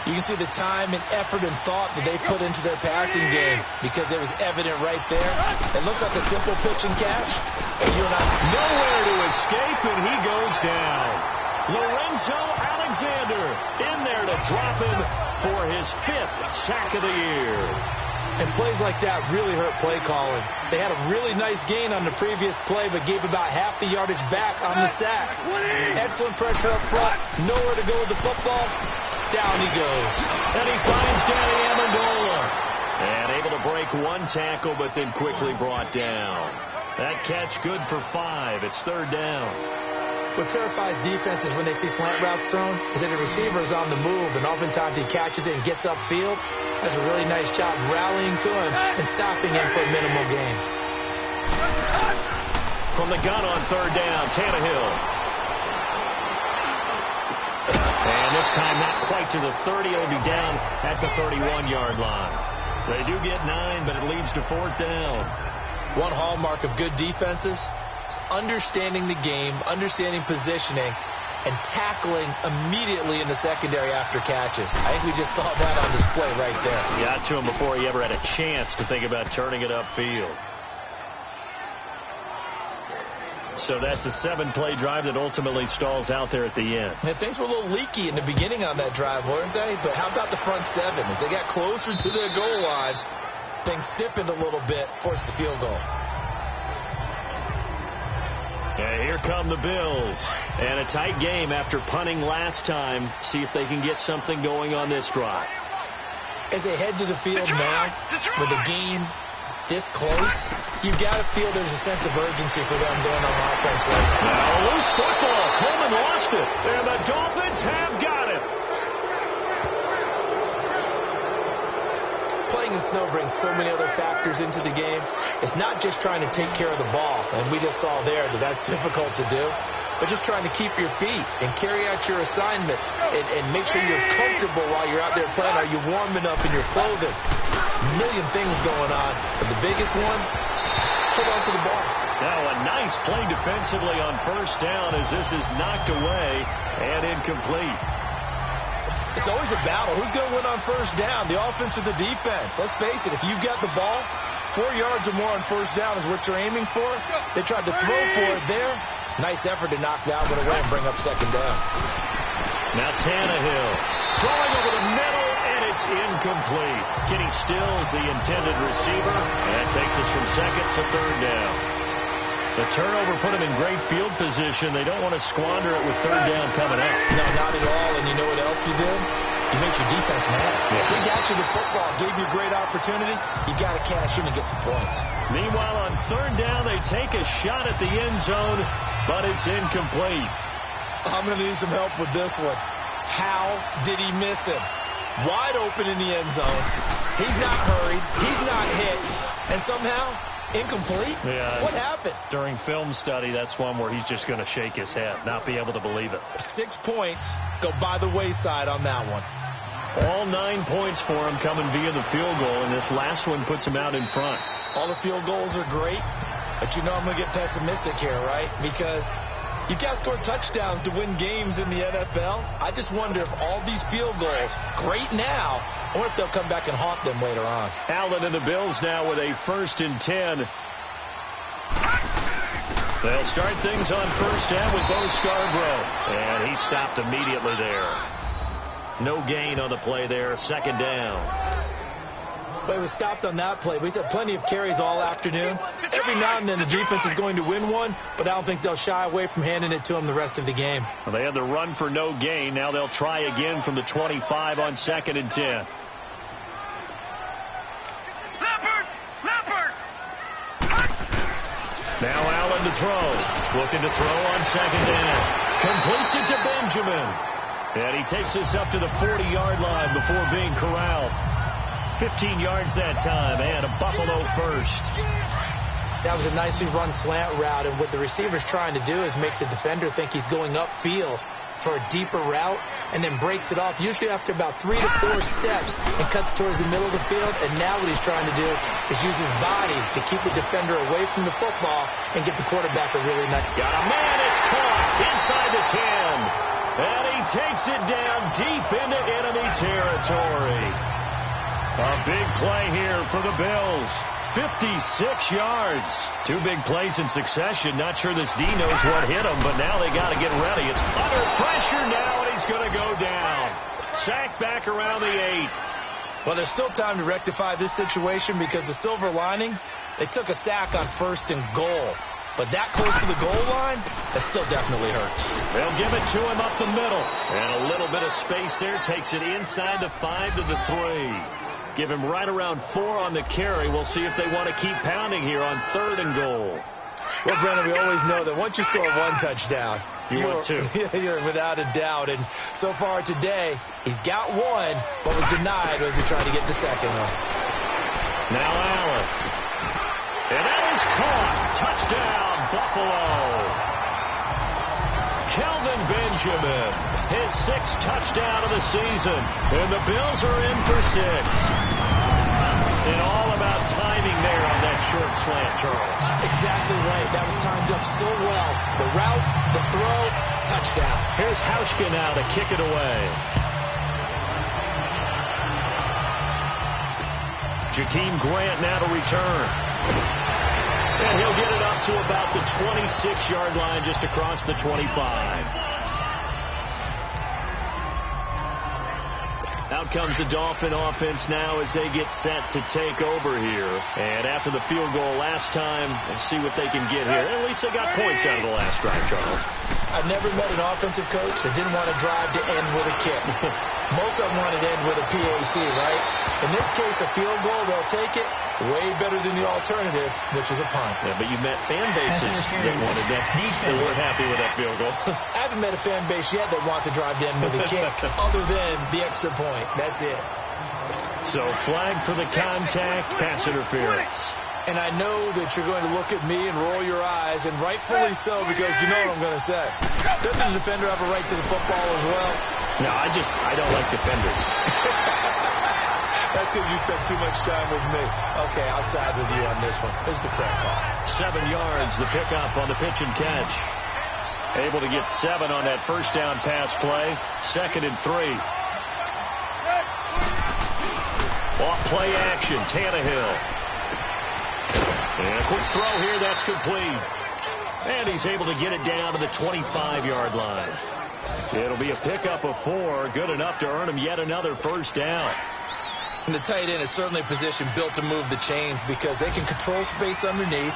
You can see the time and effort and thought that they put into their passing game because it was evident right there. It looks like a simple pitch and catch. Nowhere to escape, and he goes down. Lorenzo Alexander in there to drop him for his 5th sack of the year. And plays like that really hurt play calling. They had a really nice gain on the previous play, but gave about half the yardage back on the sack. Excellent pressure up front. Nowhere to go with the football. Down he goes. And he finds Danny Amendola. And able to break 1 tackle, but then quickly brought down. That catch good for 5. It's 3rd down. What terrifies defenses when they see slant routes thrown is that the receiver is on the move, and oftentimes he catches it and gets upfield. Does a really nice job rallying to him and stopping him for a minimal gain. From the gun on 3rd down, Tannehill. And this time not quite to the 30. It'll be down at the 31-yard line. They do get 9, but it leads to 4th down. One hallmark of good defenses is understanding the game, understanding positioning, and tackling immediately in the secondary after catches. I think we just saw that on display right there. Got to him before he ever had a chance to think about turning it upfield. So that's a 7-play drive that ultimately stalls out there at the end. And things were a little leaky in the beginning on that drive, weren't they? But how about the front 7? As they got closer to their goal line, things stiffened a little bit, forced the field goal. And here come the Bills. And a tight game after punting last time. See if they can get something going on this drive. As they head to the field now, with the game this close, you've got to feel there's a sense of urgency for them going on offense right now. Now a loose football. Coleman lost it. And the Dolphins have got it. Playing in snow brings so many other factors into the game. It's not just trying to take care of the ball, and we just saw there that that's difficult to do. but just trying to keep your feet and carry out your assignments and make sure you're comfortable while you're out there playing. Are you warm enough in your clothing? A million things going on, but the biggest one, hold on to the ball. Now a nice play defensively on first down as this is knocked away and incomplete. It's always a battle. Who's going to win on first down, the offense or the defense? Let's face it, if you've got the ball, 4 yards or more on first down is what you're aiming for. They tried to throw for it there. Nice effort to knock that one away and bring up second down. Now Tannehill throwing over the middle, and it's incomplete. Kenny Stills, the intended receiver, and that takes us from second to third down. The turnover put him in great field position. They don't want to squander it with third down coming up. No, not at all. And you know what else you did? You make your defense mad. Yeah. They got you the football, gave you a great opportunity. You got to cash in and get some points. Meanwhile, on third down, they take a shot at the end zone, but it's incomplete. I'm going to need some help with this one. How did he miss him? Wide open in the end zone. He's not hurried. He's not hit. And somehow, incomplete? Yeah. What happened? During film study, that's one where he's just going to shake his head, not be able to believe it. 6 points go by the wayside on that one. All 9 points for him coming via the field goal, and this last one puts him out in front. All the field goals are great, but you know I'm going to get pessimistic here, right? Because you've got to score touchdowns to win games in the NFL. I just wonder if all these field goals, great now, or if they'll come back and haunt them later on. Allen and the Bills now with a 1st and 10. They'll start things on first down with Bo Scarborough, and he stopped immediately there. No gain on the play there, second down. But he was stopped on that play. But he's had plenty of carries all afternoon. Every now and then the defense is going to win one, but I don't think they'll shy away from handing it to him the rest of the game. Well, they had the run for no gain. Now they'll try again from the 25 on 2nd and 10. Now Allen to throw. Looking to throw on 2nd down. Completes it to Benjamin. And he takes this up to the 40-yard line before being corralled. 15 yards that time, and a Buffalo first. That was a nicely run slant route, and what the receiver's trying to do is make the defender think he's going upfield for a deeper route, and then breaks it off, usually after about 3 to 4 steps, and cuts towards the middle of the field. And now what he's trying to do is use his body to keep the defender away from the football and get the quarterback a really nice. Got a man, it's caught inside the 10. And he takes it down deep into enemy territory. A big play here for the Bills. 56 yards. 2 big plays in succession. Not sure this D knows what hit him, but now they got to get ready. It's under pressure now, and he's going to go down. Sacked back around the 8. Well, there's still time to rectify this situation because the silver lining, they took a sack on 1st and goal. But that close to the goal line, that still definitely hurts. They'll give it to him up the middle. And a little bit of space there. Takes it inside the 5 to the 3. Give him right around 4 on the carry. We'll see if they want to keep pounding here on 3rd and goal. Well, Brennan, we always know that once you score 1 touchdown, you're 2. You're without a doubt. And so far today, he's got 1, but was denied as he tried to get the second one. Now Allen. And that is caught. Touchdown, Buffalo. Kelvin Benjamin, his 6th touchdown of the season. And the Bills are in for 6. And all about timing there on that short slant, Charles. Exactly right. That was timed up so well. The route, the throw, touchdown. Here's Hauschka now to kick it away. Jakeem Grant now to return. And he'll get it up to about the 26-yard line just across the 25. Out comes the Dolphin offense now as they get set to take over here. And after the field goal last time, we'll see what they can get here. At least they got points out of the last drive, Charles. I've never met an offensive coach that didn't want to drive to end with a kick. Most of them wanted to end with a PAT, right? In this case, a field goal, they'll take it. Way better than the alternative, which is a punt. Yeah, but you met fan bases that wanted that. They weren't happy with that field goal. I haven't met a fan base yet that wants to drive to end with a kick, other than the extra point. That's it. So flag for the contact, pass interference. And I know that you're going to look at me and roll your eyes, and rightfully so, because you know what I'm going to say. Doesn't the defender have a right to the football as well? No, I don't like defenders. That's because you spent too much time with me. Okay, I'll side with you on this one. This is the correct call. 7 yards, the pickup on the pitch and catch. Able to get 7 on that first down pass play. 2nd and 3. Off play action, Tannehill. And a quick throw here, that's complete. And he's able to get it down to the 25-yard line. It'll be a pickup of 4, good enough to earn him yet another first down. And the tight end is certainly a position built to move the chains because they can control space underneath.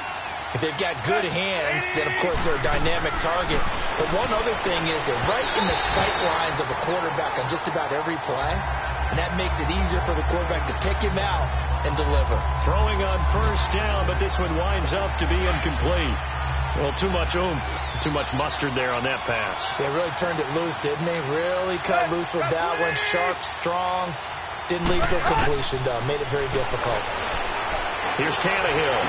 If they've got good hands, then, of course, they're a dynamic target. But one other thing is they're right in the sight lines of a quarterback on just about every play. And that makes it easier for the quarterback to pick him out and deliver. Throwing on first down, but this one winds up to be incomplete. Well, too much oomph, too much mustard there on that pass. They really turned it loose, didn't they? Really cut loose with that one. Sharp, strong. Didn't lead to a completion, though. Made it very difficult. Here's Tannehill.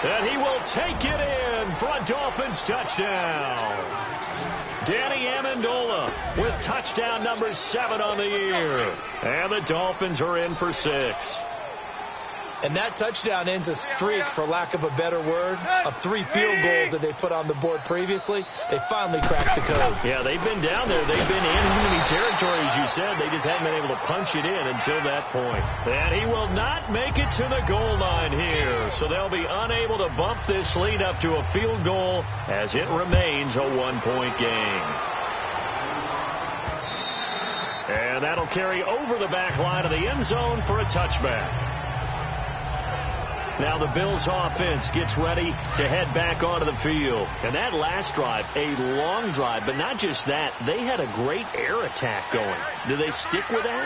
And he will take it in for a Dolphins touchdown. Danny Amendola with touchdown number 7 on the year. And the Dolphins are in for 6. And that touchdown ends a streak, for lack of a better word, of 3 field goals that they put on the board previously. They finally cracked the code. Yeah, they've been down there. They've been in enemy territory, as you said. They just haven't been able to punch it in until that point. And he will not make it to the goal line here. So they'll be unable to bump this lead up to a field goal as it remains a 1-point game. And that'll carry over the back line of the end zone for a touchback. Now the Bills offense gets ready to head back onto the field. And that last drive, a long drive, but not just that. They had a great air attack going. Do they stick with that?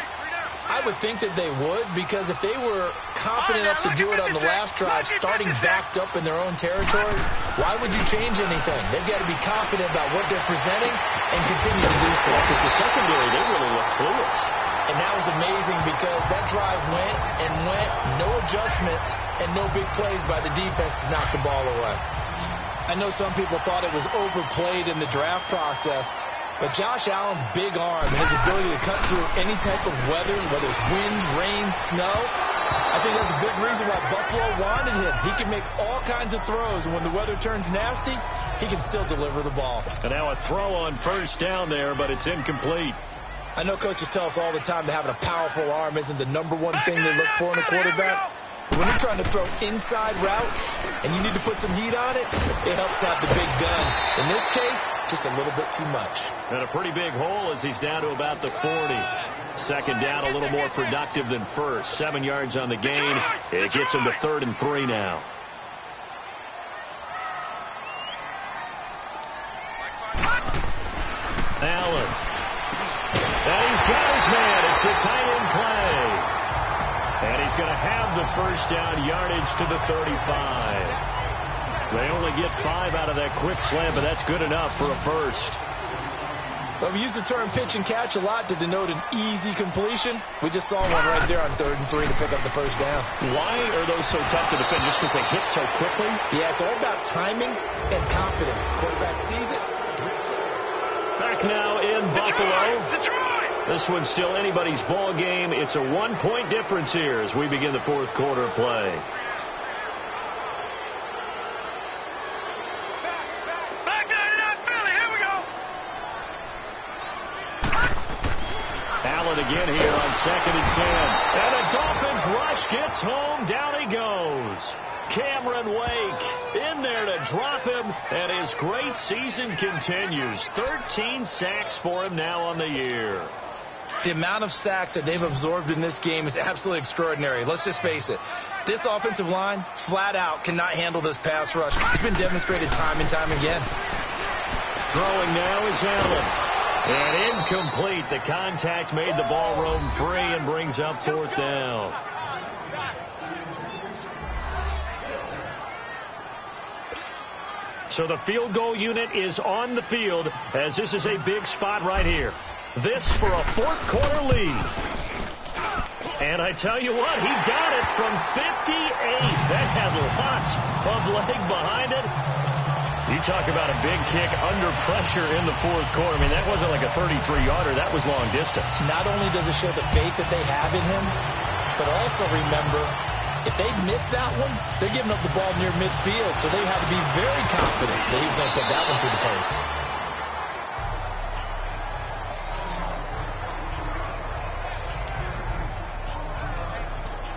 I would think that they would, because if they were confident enough to do it on the last drive, starting backed up in their own territory, why would you change anything? They've got to be confident about what they're presenting and continue to do so. Because the secondary, they really look clueless. And that was amazing because that drive went and went, no adjustments, and no big plays by the defense to knock the ball away. I know some people thought it was overplayed in the draft process, but Josh Allen's big arm and his ability to cut through any type of weather, whether it's wind, rain, snow, I think that's a big reason why Buffalo wanted him. He can make all kinds of throws, and when the weather turns nasty, he can still deliver the ball. And now a throw on first down there, but it's incomplete. I know coaches tell us all the time that having a powerful arm isn't the number one thing they look for in a quarterback. But when you're trying to throw inside routes and you need to put some heat on it, it helps have the big gun. In this case, just a little bit too much. And a pretty big hole as he's down to about the 40. Second down, a little more productive than first. 7 yards on the gain. It gets him to 3rd and 3 now. Allen. And he's got his man. It's the tight end play. And he's going to have the first down yardage to the 35. They only get 5 out of that quick slam, but that's good enough for a first. Well, we use the term pitch and catch a lot to denote an easy completion. We just saw one right there on 3rd and 3 to pick up the first down. Why are those so tough to defend? Just because they hit so quickly? Yeah, it's all about timing and confidence. Quarterback sees it. Back now in Buffalo. This one's still anybody's ball game. It's a 1-point difference here as we begin the 4th quarter play. Back to Philly. Here we go. Allen again here on 2nd and 10. And the Dolphins rush gets home. Down he goes. Cameron Wake in there to drop him, and his great season continues. 13 sacks for him now on the year. The amount of sacks that they've absorbed in this game is absolutely extraordinary. Let's just face it. This offensive line, flat out, cannot handle this pass rush. It's been demonstrated time and time again. Throwing now is Allen. And incomplete. The contact made the ball roam free and brings up 4th down. So the field goal unit is on the field as this is a big spot right here. This for a 4th quarter lead. And I tell you what, he got it from 58. That had lots of leg behind it. You talk about a big kick under pressure in the fourth quarter. I mean, that wasn't like a 33-yarder. That was long distance. Not only does it show the faith that they have in him, but also remember, if they miss that one, they're giving up the ball near midfield, so they have to be very confident that he's going to put that one to the post.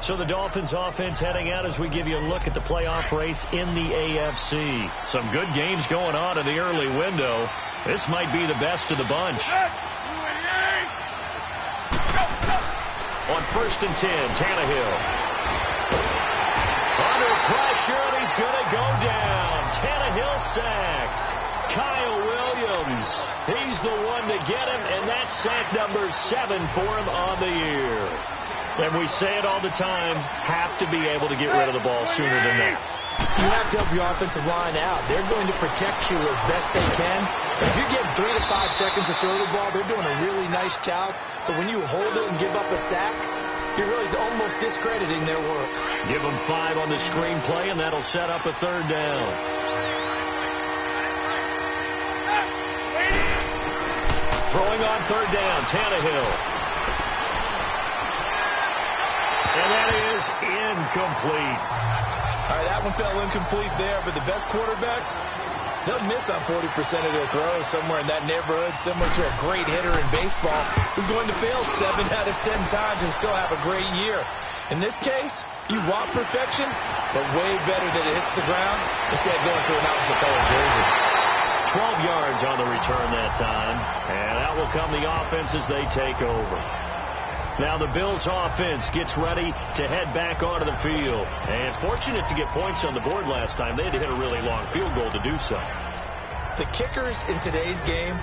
So the Dolphins offense heading out as we give you a look at the playoff race in the AFC. Some good games going on in the early window. This might be the best of the bunch. On 1st and 10, Tannehill. Under pressure, and he's going to go down. Tannehill sacked. Kyle Williams, he's the one to get him, and that's sack number 7 for him on the year. And we say it all the time, have to be able to get rid of the ball sooner than that. You have to help your offensive line out. They're going to protect you as best they can. But if you get 3 to 5 seconds to throw the ball, they're doing a really nice job. But when you hold it and give up a sack, you're really almost discrediting their work. Give them 5 on the screenplay, and that'll set up a 3rd down. Throwing on 3rd down, Tannehill. And that is incomplete. All right, that one fell incomplete there, but the best quarterbacks, they'll miss on 40% of their throws somewhere in that neighborhood, similar to a great hitter in baseball who's going to fail 7 out of 10 times and still have a great year. In this case, you want perfection, but way better that it hits the ground instead of going to an opposite color jersey. 12 yards on the return that time, and out will come the offense as they take over. Now the Bills offense gets ready to head back onto the field. And fortunate to get points on the board last time. They had to hit a really long field goal to do so. The kickers in today's game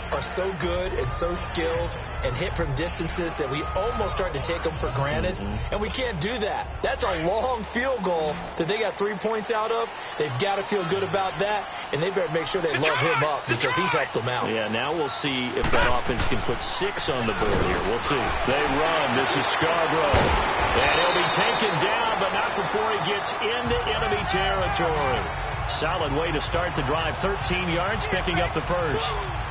are so good and so skilled and hit from distances that we almost start to take them for granted. And we can't do that. That's a long field goal that they got 3 points out of. They've got to feel good about that. And they better make sure they love him up because he's helped them out. Yeah, now we'll see if that offense can put 6 on the board here. We'll see. They run. This is Scarborough. And he'll be taken down, but not before he gets into enemy territory. Solid way to start the drive. 13 yards, picking up the first.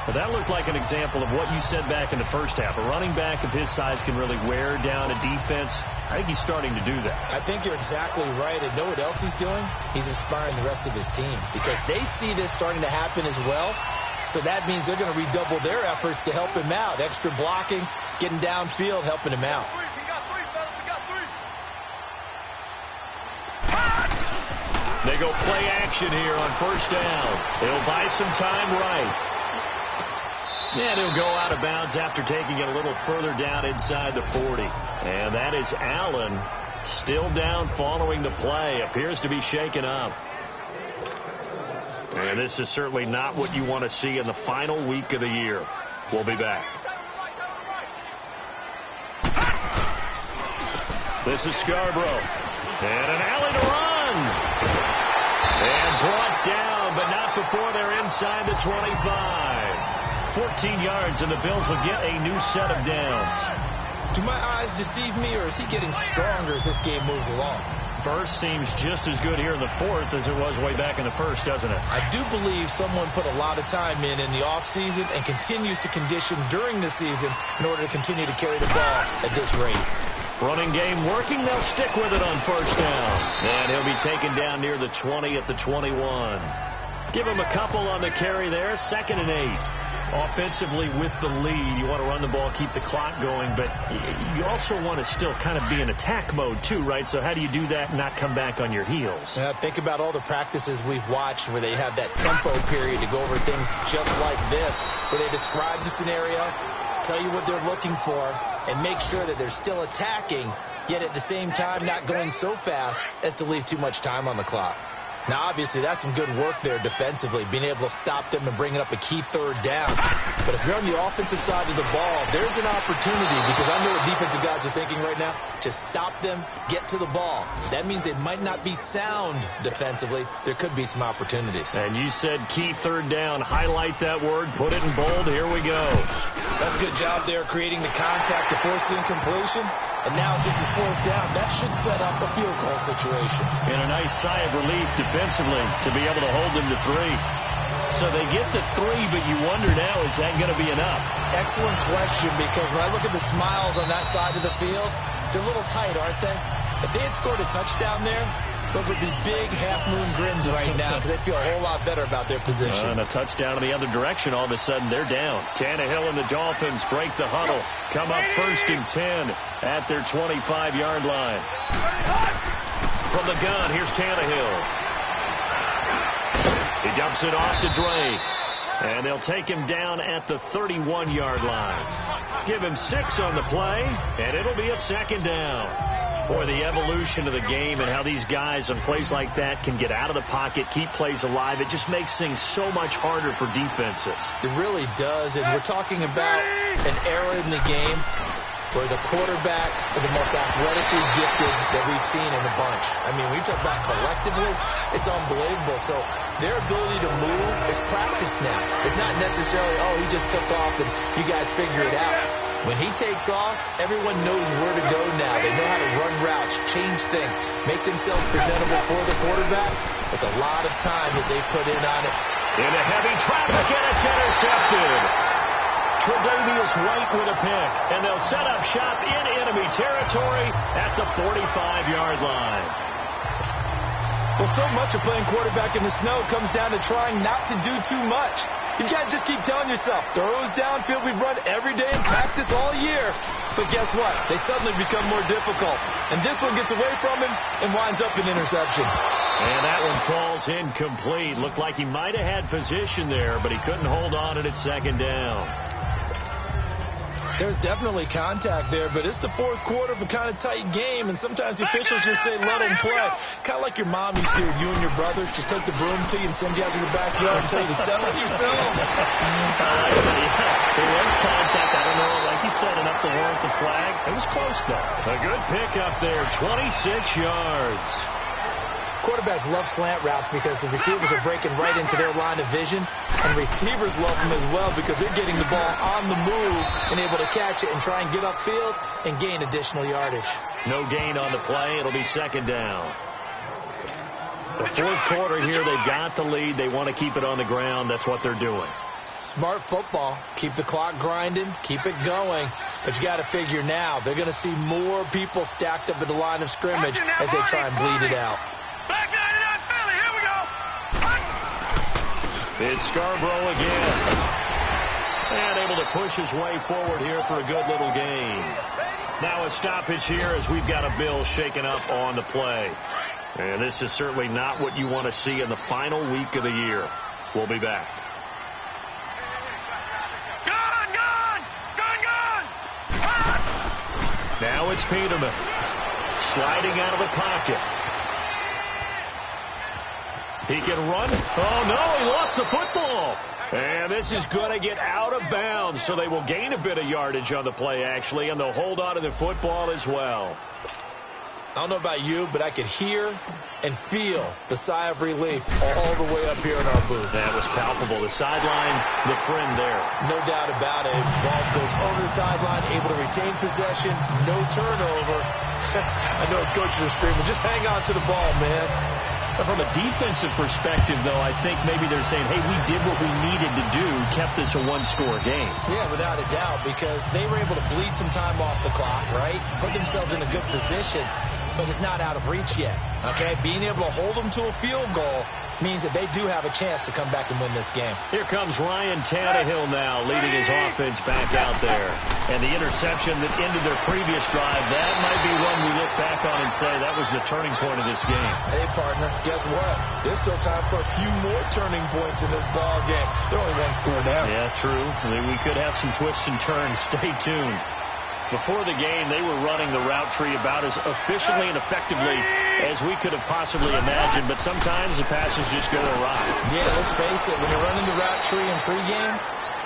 Well, that looked like an example of what you said back in the first half. A running back of his size can really wear down a defense. I think he's starting to do that. I think you're exactly right. And know what else he's doing? He's inspiring the rest of his team because they see this starting to happen as well. So that means they're going to redouble their efforts to help him out. Extra blocking, getting downfield, helping him out. They go play action here on 1st down. They'll buy some time right. And he'll go out of bounds after taking it a little further down inside the 40. And that is Allen still down following the play. Appears to be shaken up. And this is certainly not what you want to see in the final week of the year. We'll be back. This is Scarborough. And an alley to run. And brought down, but not before they're inside the 25. 14 yards, and the Bills will get a new set of downs. Do my eyes deceive me, or is he getting stronger as this game moves along? Burst seems just as good here in the 4th as it was way back in the 1st, doesn't it? I do believe someone put a lot of time in the offseason and continues to condition during the season in order to continue to carry the ball at this rate. Running game working. They'll stick with it on 1st down. And he'll be taken down near the 20 at the 21. Give him a couple on the carry there. 2nd and 8. Offensively with the lead, you want to run the ball, keep the clock going, but you also want to still kind of be in attack mode too, right? So how do you do that and not come back on your heels? Think about all the practices we've watched where they have that tempo period to go over things just like this, where they describe the scenario, tell you what they're looking for, and make sure that they're still attacking, yet at the same time not going so fast as to leave too much time on the clock. Now, obviously, that's some good work there defensively, being able to stop them and bringing up a key third down. But if you're on the offensive side of the ball, there's an opportunity, because I know what defensive guys are thinking right now. Just stop them, get to the ball. That means they might not be sound defensively. There could be some opportunities. And you said key third down. Highlight that word. Put it in bold. Here we go. That's a good job there creating the contact to force the incompletion. And now, since it's fourth down, that should set up a field goal situation. And a nice sigh of relief defensively to be able to hold them to 3. So they get to 3, but you wonder now, is that going to be enough? Excellent question, because when I look at the smiles on that side of the field, they're a little tight, aren't they? If they had scored a touchdown there, those would be big half-moon grins right now, because they feel a whole lot better about their position. And a touchdown in the other direction, all of a sudden they're down. Tannehill and the Dolphins break the huddle. Come up 1st and 10 at their 25-yard line. From the gun, here's Tannehill. He dumps it off to Drake. And they'll take him down at the 31-yard line. Give him 6 on the play, and it'll be a 2nd down. Boy, the evolution of the game and how these guys on plays like that can get out of the pocket, keep plays alive, it just makes things so much harder for defenses. It really does, and we're talking about an era in the game where the quarterbacks are the most athletically gifted that we've seen in a bunch. I mean, when you talk about collectively, it's unbelievable. So their ability to move is practiced now. It's not necessarily, oh, he just took off and you guys figure it out. When he takes off, everyone knows where to go now. They know how to run routes, change things, make themselves presentable for the quarterback. It's a lot of time that they put in on it. Into heavy traffic, and it's intercepted. Tre'Davious White with a pick, and they'll set up shop in enemy territory at the 45-yard line. Well, so much of playing quarterback in the snow comes down to trying not to do too much. You can't just keep telling yourself, throws downfield we've run every day in practice all year. But guess what? They suddenly become more difficult. And this one gets away from him and winds up an interception. And that one falls incomplete. Looked like he might have had position there, but he couldn't hold on, and it's 2nd down. There's definitely contact there, but it's the fourth quarter of a kind of tight game, and sometimes the officials just say, let them play. Kind of like your mom used to do with you and your brothers. Just take the broom to you and send you out to the backyard and tell you to settle it yourselves. There was contact. I don't know, like you said, enough to warrant the flag. It was close, though. A good pick up there, 26 yards. Quarterbacks love slant routes because the receivers are breaking right into their line of vision, and receivers love them as well because they're getting the ball on the move and able to catch it and try and get upfield and gain additional yardage. No gain on the play. It'll be 2nd down. The fourth quarter here, they've got the lead. They want to keep it on the ground. That's what they're doing. Smart football. Keep the clock grinding. Keep it going. But you got to figure now, they're going to see more people stacked up at the line of scrimmage as they try and bleed it out. Back 99 Philly, here we go. It's Scarborough again. And able to push his way forward here for a good little gain. Now a stoppage here as we've got a Bill shaken up on the play. And this is certainly not what you want to see in the final week of the year. We'll be back. Gun, gun, gun, gun. Now it's Peterman. Sliding out of the pocket. He can run. Oh, no, he lost the football. And this is going to get out of bounds, so they will gain a bit of yardage on the play, actually, and they'll hold on to the football as well. I don't know about you, but I could hear and feel the sigh of relief all the way up here in our booth. That was palpable. The sideline, the friend there. No doubt about it. Ball goes over the sideline, able to retain possession, no turnover. I know his coaches are screaming, just hang on to the ball, man. From a defensive perspective, though, I think maybe they're saying, hey, we did what we needed to do, kept this a one-score game. Yeah, without a doubt, because they were able to bleed some time off the clock, right? Put themselves in a good position, but it's not out of reach yet, okay? Being able to hold them to a field goal means that they do have a chance to come back and win this game. Here comes Ryan Tannehill now, leading his offense back out there. And the interception that ended their previous drive, that might be one we look back on and say that was the turning point of this game. Hey, partner, guess what? There's still time for a few more turning points in this ball game. They're only one score down. Yeah, true. We could have some twists and turns. Stay tuned. Before the game, they were running the route tree about as efficiently and effectively as we could have possibly imagined, but sometimes the passes just go awry. Yeah, let's face it, when you're running the route tree in pregame,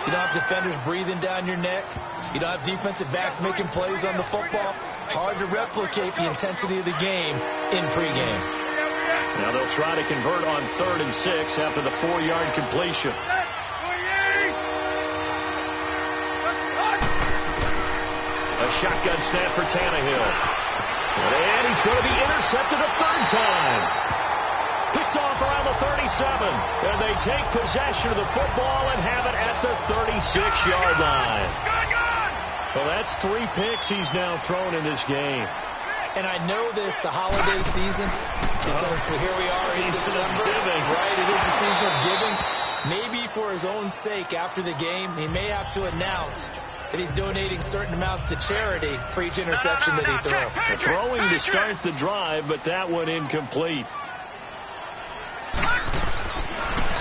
you don't have defenders breathing down your neck. You don't have defensive backs making plays on the football. Hard to replicate the intensity of the game in pregame. Now they'll try to convert on 3rd and 6 after the 4-yard completion. A shotgun snap for Tannehill. And he's going to be intercepted a 3rd time. Picked off around the 37. And they take possession of the football and have it at the 36-yard line. Well, that's 3 picks he's now thrown in this game. And I know this, the holiday season, because here we are in December. Right, it is the season of giving. Maybe for his own sake after the game, he may have to announce that he's donating certain amounts to charity for each interception that he threw. Throwing to start the drive, but that one incomplete.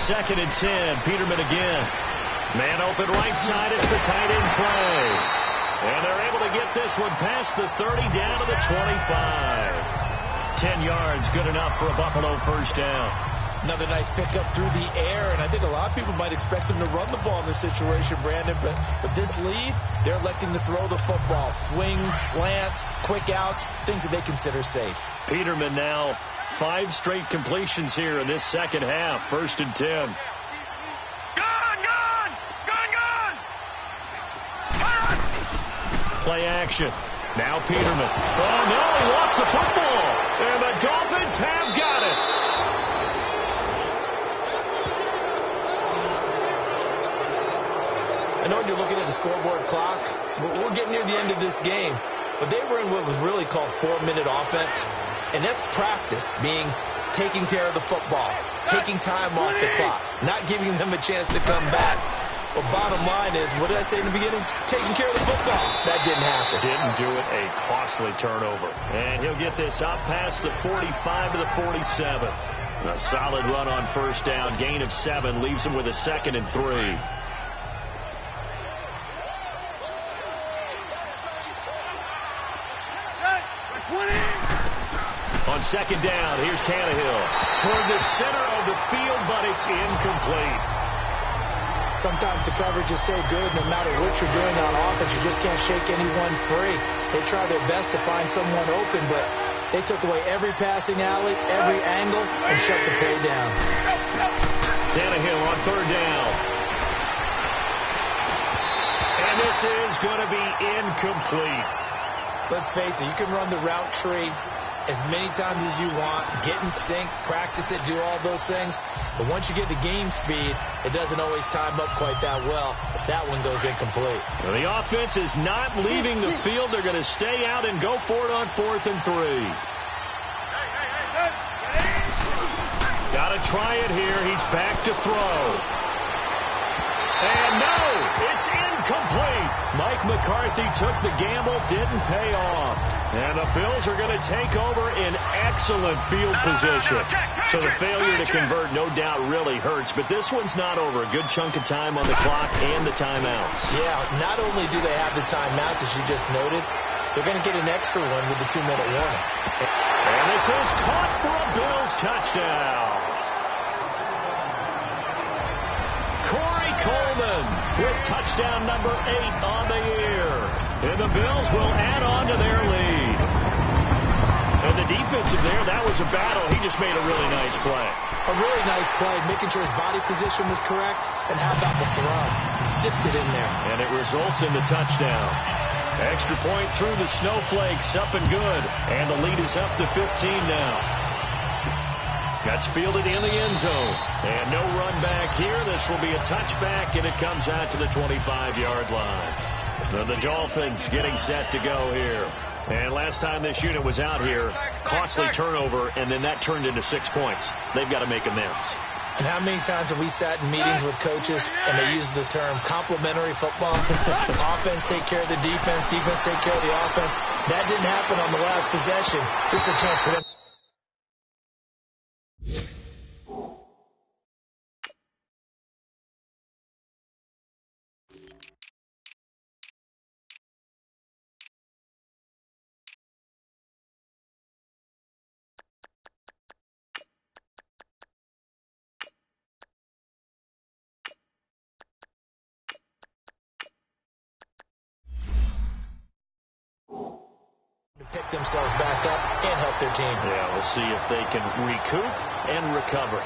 2nd and 10, Peterman again. Man open right side, it's the tight end play. And they're able to get this one past the 30 down to the 25. 10 yards, good enough for a Buffalo first down. Another nice pickup through the air, and I think a lot of people might expect them to run the ball in this situation, Brandon, but with this lead, they're electing to throw the football. Swings, slants, quick outs, things that they consider safe. Peterman now 5 straight completions here in this second half. 1st and 10. Play action. Now Peterman. Oh, no, he lost the football. And the Dolphins have got it. I know when you're looking at the scoreboard clock, we're getting near the end of this game, but they were in what was really called 4-minute offense, and that's practice, being taking care of the football, taking time off the clock, not giving them a chance to come back. But bottom line is, what did I say in the beginning? Taking care of the football. That didn't happen. Didn't do it. A costly turnover. And he'll get this out past the 45 to the 47. A solid run on 1st down. Gain of 7 leaves him with a 2nd and 3. On 2nd down, here's Tannehill. Toward the center of the field, but it's incomplete. Sometimes the coverage is so good, no matter what you're doing on offense, you just can't shake anyone free. They try their best to find someone open, but they took away every passing alley, every angle, and shut the play down. Tannehill on 3rd down. And this is going to be incomplete. Let's face it, you can run the route tree as many times as you want, get in sync, practice it, do all those things. But once you get to game speed, it doesn't always time up quite that well. That one goes incomplete. Well, the offense is not leaving the field. They're going to stay out and go for it on 4th and 3. Got to try it here. He's back to throw. And no, it's incomplete. Mike McCarthy took the gamble, didn't pay off. And the Bills are going to take over in excellent field position. So the failure to convert, no doubt, really hurts. But this one's not over. A good chunk of time on the clock and the timeouts. Yeah, not only do they have the timeouts, as you just noted, they're going to get an extra one with the 2-minute warning. And this is caught for a Bills touchdown. Corey Coleman with touchdown number 8 on the year. And the Bills will add on to their lead. And the defensive there, that was a battle. He just made a really nice play. A really nice play, making sure his body position was correct. And how about the throw? Zipped it in there. And it results in the touchdown. Extra point through the snowflakes, up and good. And the lead is up to 15 now. That's fielded in the end zone. And no run back here. This will be a touchback, and it comes out to the 25-yard line. So the Dolphins getting set to go here. And last time this unit was out here, costly turnover, and then that turned into 6 points. They've got to make amends. And how many times have we sat in meetings with coaches and they use the term complementary football? Offense take care of the defense, defense take care of the offense. That didn't happen on the last possession. This is a chance for them. themselves back up and help their team. Yeah, we'll see if they can recoup and recover.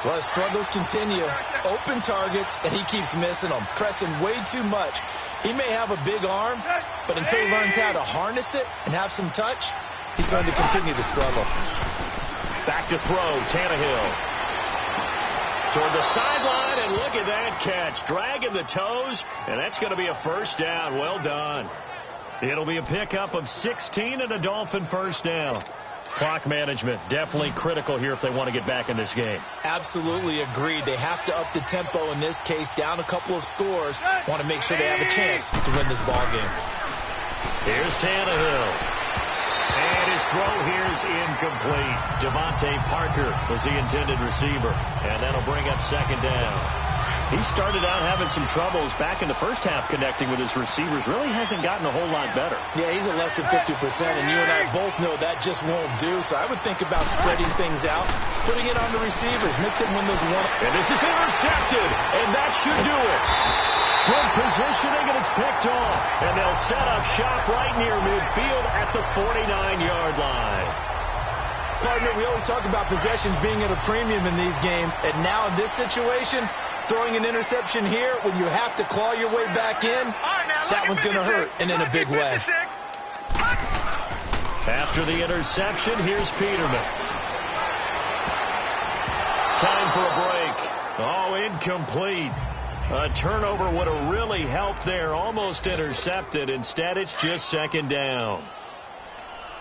Well, his struggles continue. Open targets, and he keeps missing them, pressing way too much. He may have a big arm, but until he learns how to harness it and have some touch, he's going to continue to struggle. Back to throw, Tannehill. Toward the sideline, and look at that catch. Dragging the toes, and that's going to be a first down. Well done. It'll be a pickup of 16 and a Dolphin first down. Clock management definitely critical here if they want to get back in this game. Absolutely agreed. They have to up the tempo in this case, down a couple of scores. Want to make sure they have a chance to win this ball game. Here's Tannehill. And his throw here is incomplete. Devontae Parker was the intended receiver. And that'll bring up second down. He started out having some troubles back in the first half connecting with his receivers. Really hasn't gotten a whole lot better. Yeah, he's at less than 50%, and you and I both know that just won't do. So I would think about spreading things out, putting it on the receivers, make them win those one. And this is intercepted, and that should do it. Good positioning, and it's picked off. And they'll set up shop right near midfield at the 49-yard line. Partner, we always talk about possessions being at a premium in these games, and now in this situation, throwing an interception here when you have to claw your way back in, that one's going to hurt, and in a big way. After the interception, here's Peterman. Time for a break. Oh, incomplete. A turnover would have really helped there. Almost intercepted. Instead, it's just second down.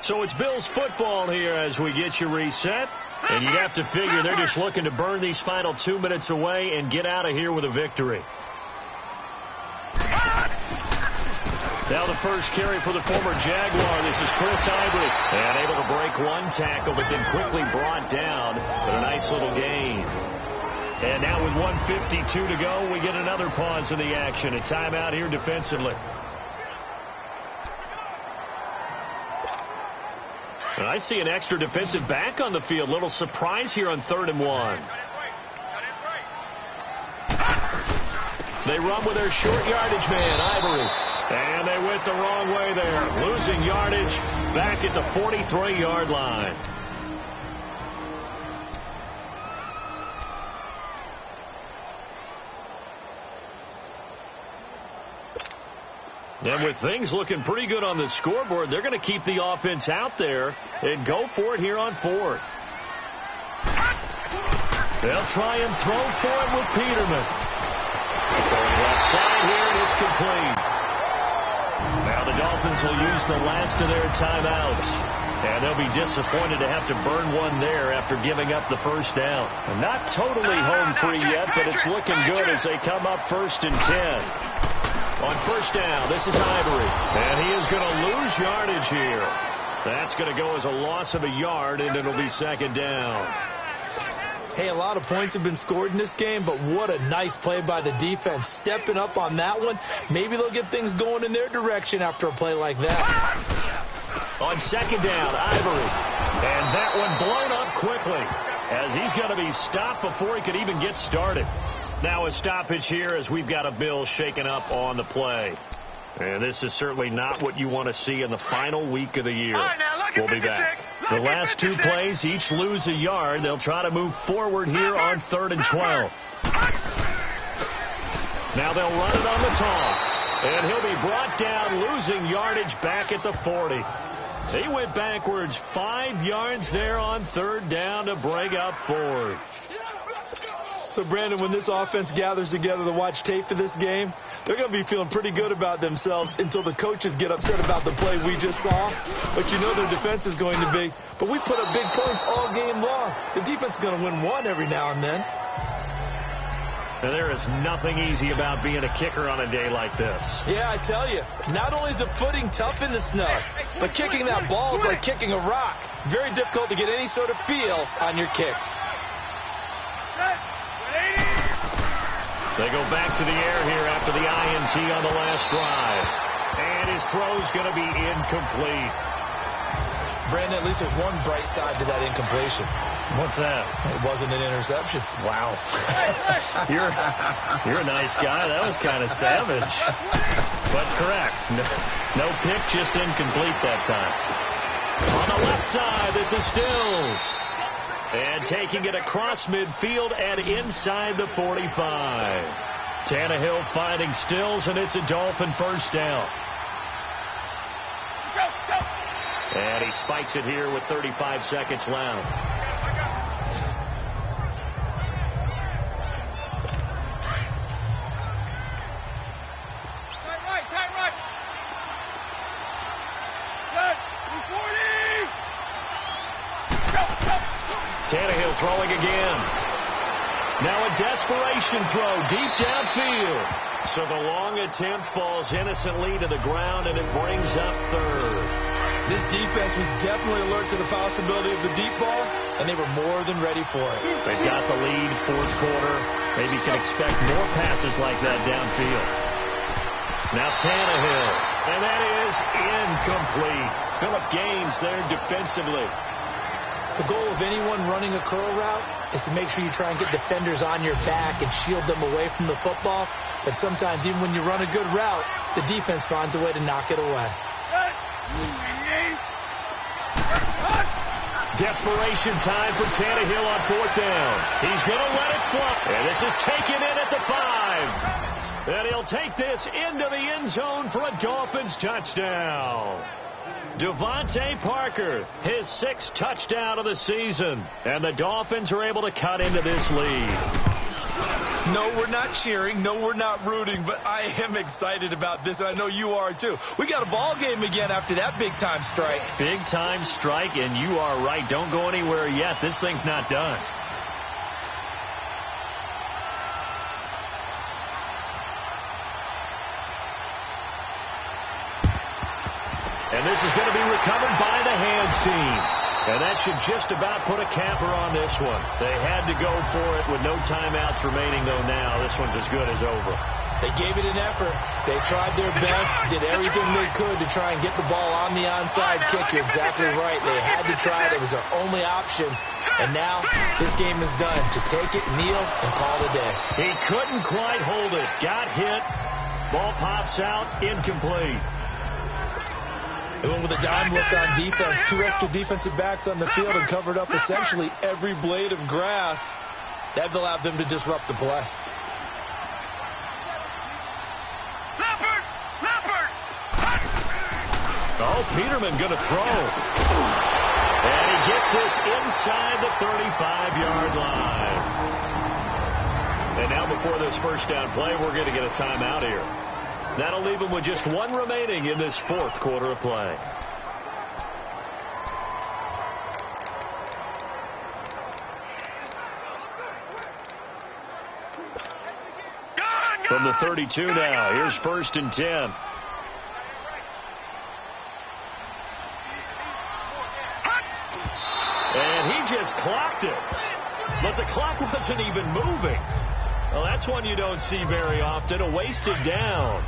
So it's Bills football here as we get you reset. And you have to figure they're just looking to burn these final 2 minutes away and get out of here with a victory. Now the first carry for the former Jaguar. This is Chris Ivory. And able to break one tackle, but then quickly brought down. But a nice little gain. And now with 1:52 to go, we get another pause in the action. A timeout here defensively. And I see an extra defensive back on the field. Little surprise here on 3rd and 1. They run with their short yardage man, Ivory. And they went the wrong way there. Losing yardage back at the 43-yard line. And with things looking pretty good on the scoreboard, they're going to keep the offense out there and go for it here on 4th. They'll try and throw for it with Peterman. Going left side here, and it's complete. Now the Dolphins will use the last of their timeouts. And they'll be disappointed to have to burn one there after giving up the first down. And not totally home free yet, but it's looking good as they come up 1st and 10. On first down, this is Ivory. And he is going to lose yardage here. That's going to go as a loss of a yard, and it'll be second down. Hey, a lot of points have been scored in this game, but what a nice play by the defense. Stepping up on that one. Maybe they'll get things going in their direction after a play like that. On second down, Ivory. And that one blown up quickly as he's going to be stopped before he could even get started. Now a stoppage here as we've got a Bill shaken up on the play. And this is certainly not what you want to see in the final week of the year. We'll be back. The last 2 plays each lose a yard. They'll try to move forward here on 3rd and 12. Now they'll run it on the toss. And he'll be brought down, losing yardage back at the 40. He went backwards 5 yards there on 3rd down to break up 4th. So, Brandon, when this offense gathers together to watch tape for this game, they're going to be feeling pretty good about themselves until the coaches get upset about the play we just saw. But you know their defense is going to be. But we put up big points all game long. The defense is going to win one every now and then. And there is nothing easy about being a kicker on a day like this. Yeah, I tell you. Not only is the footing tough in the snow, but kicking that ball is like kicking a rock. Very difficult to get any sort of feel on your kicks. They go back to the air here after the INT on the last drive. And his throw's going to be incomplete. Brandon, at least there's one bright side to that incompletion. What's that? It wasn't an interception. Wow. You're a nice guy. That was kind of savage. But correct. No pick, just incomplete that time. On the left side, this is Stills. And taking it across midfield and inside the 45. Tannehill finding Stills, and it's a Dolphin first down. And he spikes it here with 35 seconds left. Tannehill throwing again. Now a desperation throw deep downfield. So the long attempt falls innocently to the ground, and it brings up third. This defense was definitely alert to the possibility of the deep ball, and they were more than ready for it. They've got the lead, fourth quarter. Maybe can expect more passes like that downfield. Now Tannehill, and that is incomplete. Phillip Gaines there defensively. The goal of anyone running a curl route is to make sure you try and get defenders on your back and shield them away from the football. But sometimes, even when you run a good route, the defense finds a way to knock it away. Desperation time for Tannehill on fourth down. He's going to let it fly. And this is taken in at the 5. And he'll take this into the end zone for a Dolphins touchdown. Devontae Parker, his 6th touchdown of the season. And the Dolphins are able to cut into this lead. No, we're not cheering. No, we're not rooting. But I am excited about this, and I know you are too. We got a ball game again after that big-time strike. Big-time strike, and you are right. Don't go anywhere yet. This thing's not done. And this is going to be recovered by the hands team. And that should just about put a capper on this one. They had to go for it with no timeouts remaining, though now this one's as good as over. They gave it an effort. They tried their best, did everything they could to try and get the ball on the onside kick. You're exactly right. They had to try it. It was their only option. And now this game is done. Just take it, kneel, and call it a day. He couldn't quite hold it. Got hit. Ball pops out. Incomplete. They went with a dime look on defense. 2 extra defensive backs on the field and covered up essentially every blade of grass. That allowed them to disrupt the play. Oh, Peterman going to throw. And he gets this inside the 35-yard line. And now before this first down play, we're going to get a timeout here. That'll leave him with just 1 remaining in this fourth quarter of play. From the 32 now, here's 1st and 10. And he just clocked it. But the clock wasn't even moving. Well, that's one you don't see very often, a wasted down.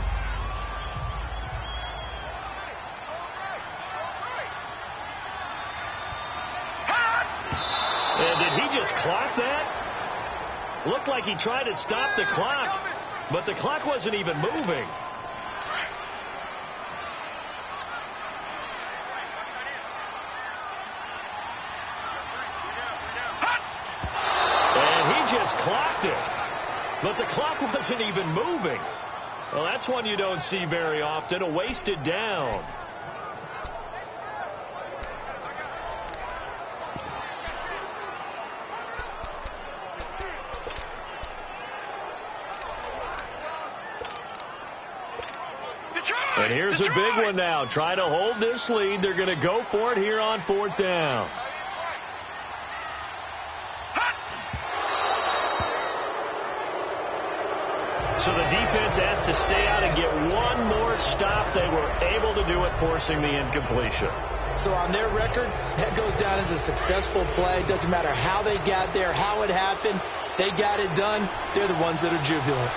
And did he just clock that? Looked like he tried to stop the clock, but the clock wasn't even moving. And he just clocked it, but the clock wasn't even moving. Well, that's one you don't see very often, a wasted down. And here's a big one now. Try to hold this lead. They're going to go for it here on 4th down. So the defense has to stay out and get one more stop. They were able to do it, forcing the incompletion. So on their record, that goes down as a successful play. Doesn't matter how they got there, how it happened. They got it done. They're the ones that are jubilant.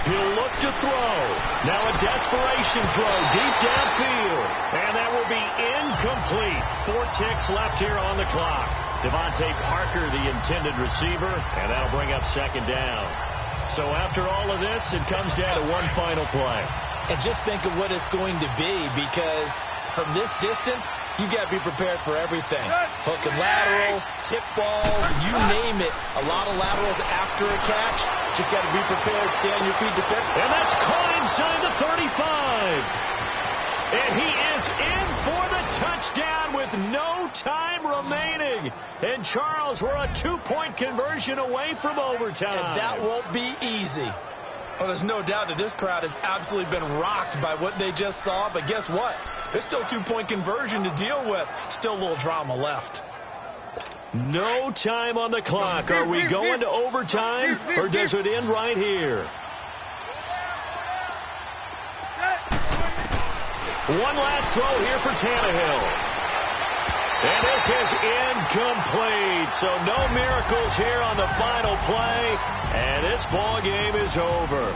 He'll look to throw. Now a desperation throw deep downfield. And that will be incomplete. 4 ticks left here on the clock. Devontae Parker, the intended receiver, and that'll bring up second down. So after all of this, it comes down to one final play. And just think of what it's going to be, because from this distance, you got to be prepared for everything. Hook and laterals, tip balls, you name it. A lot of laterals after a catch. Just got to be prepared, stay on your feet, defend. And that's caught inside the 35. And he is in for the touchdown with no time remaining. And, Charles, we're a 2-point conversion away from overtime. And that won't be easy. Well, there's no doubt that this crowd has absolutely been rocked by what they just saw. But guess what? There's still 2-point conversion to deal with. Still a little drama left. No time on the clock. Are we going to overtime, or does it end right here? One last throw here for Tannehill. And this is incomplete. So no miracles here on the final play. And this ball game is over.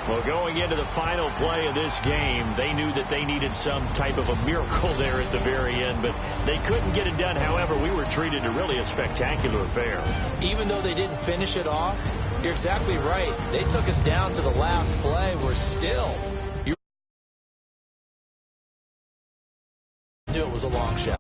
Well, going into the final play of this game, they knew that they needed some type of a miracle there at the very end, but they couldn't get it done. However, we were treated to really a spectacular affair. Even though they didn't finish it off, you're exactly right. They took us down to the last play. We're still... knew it was a long shot.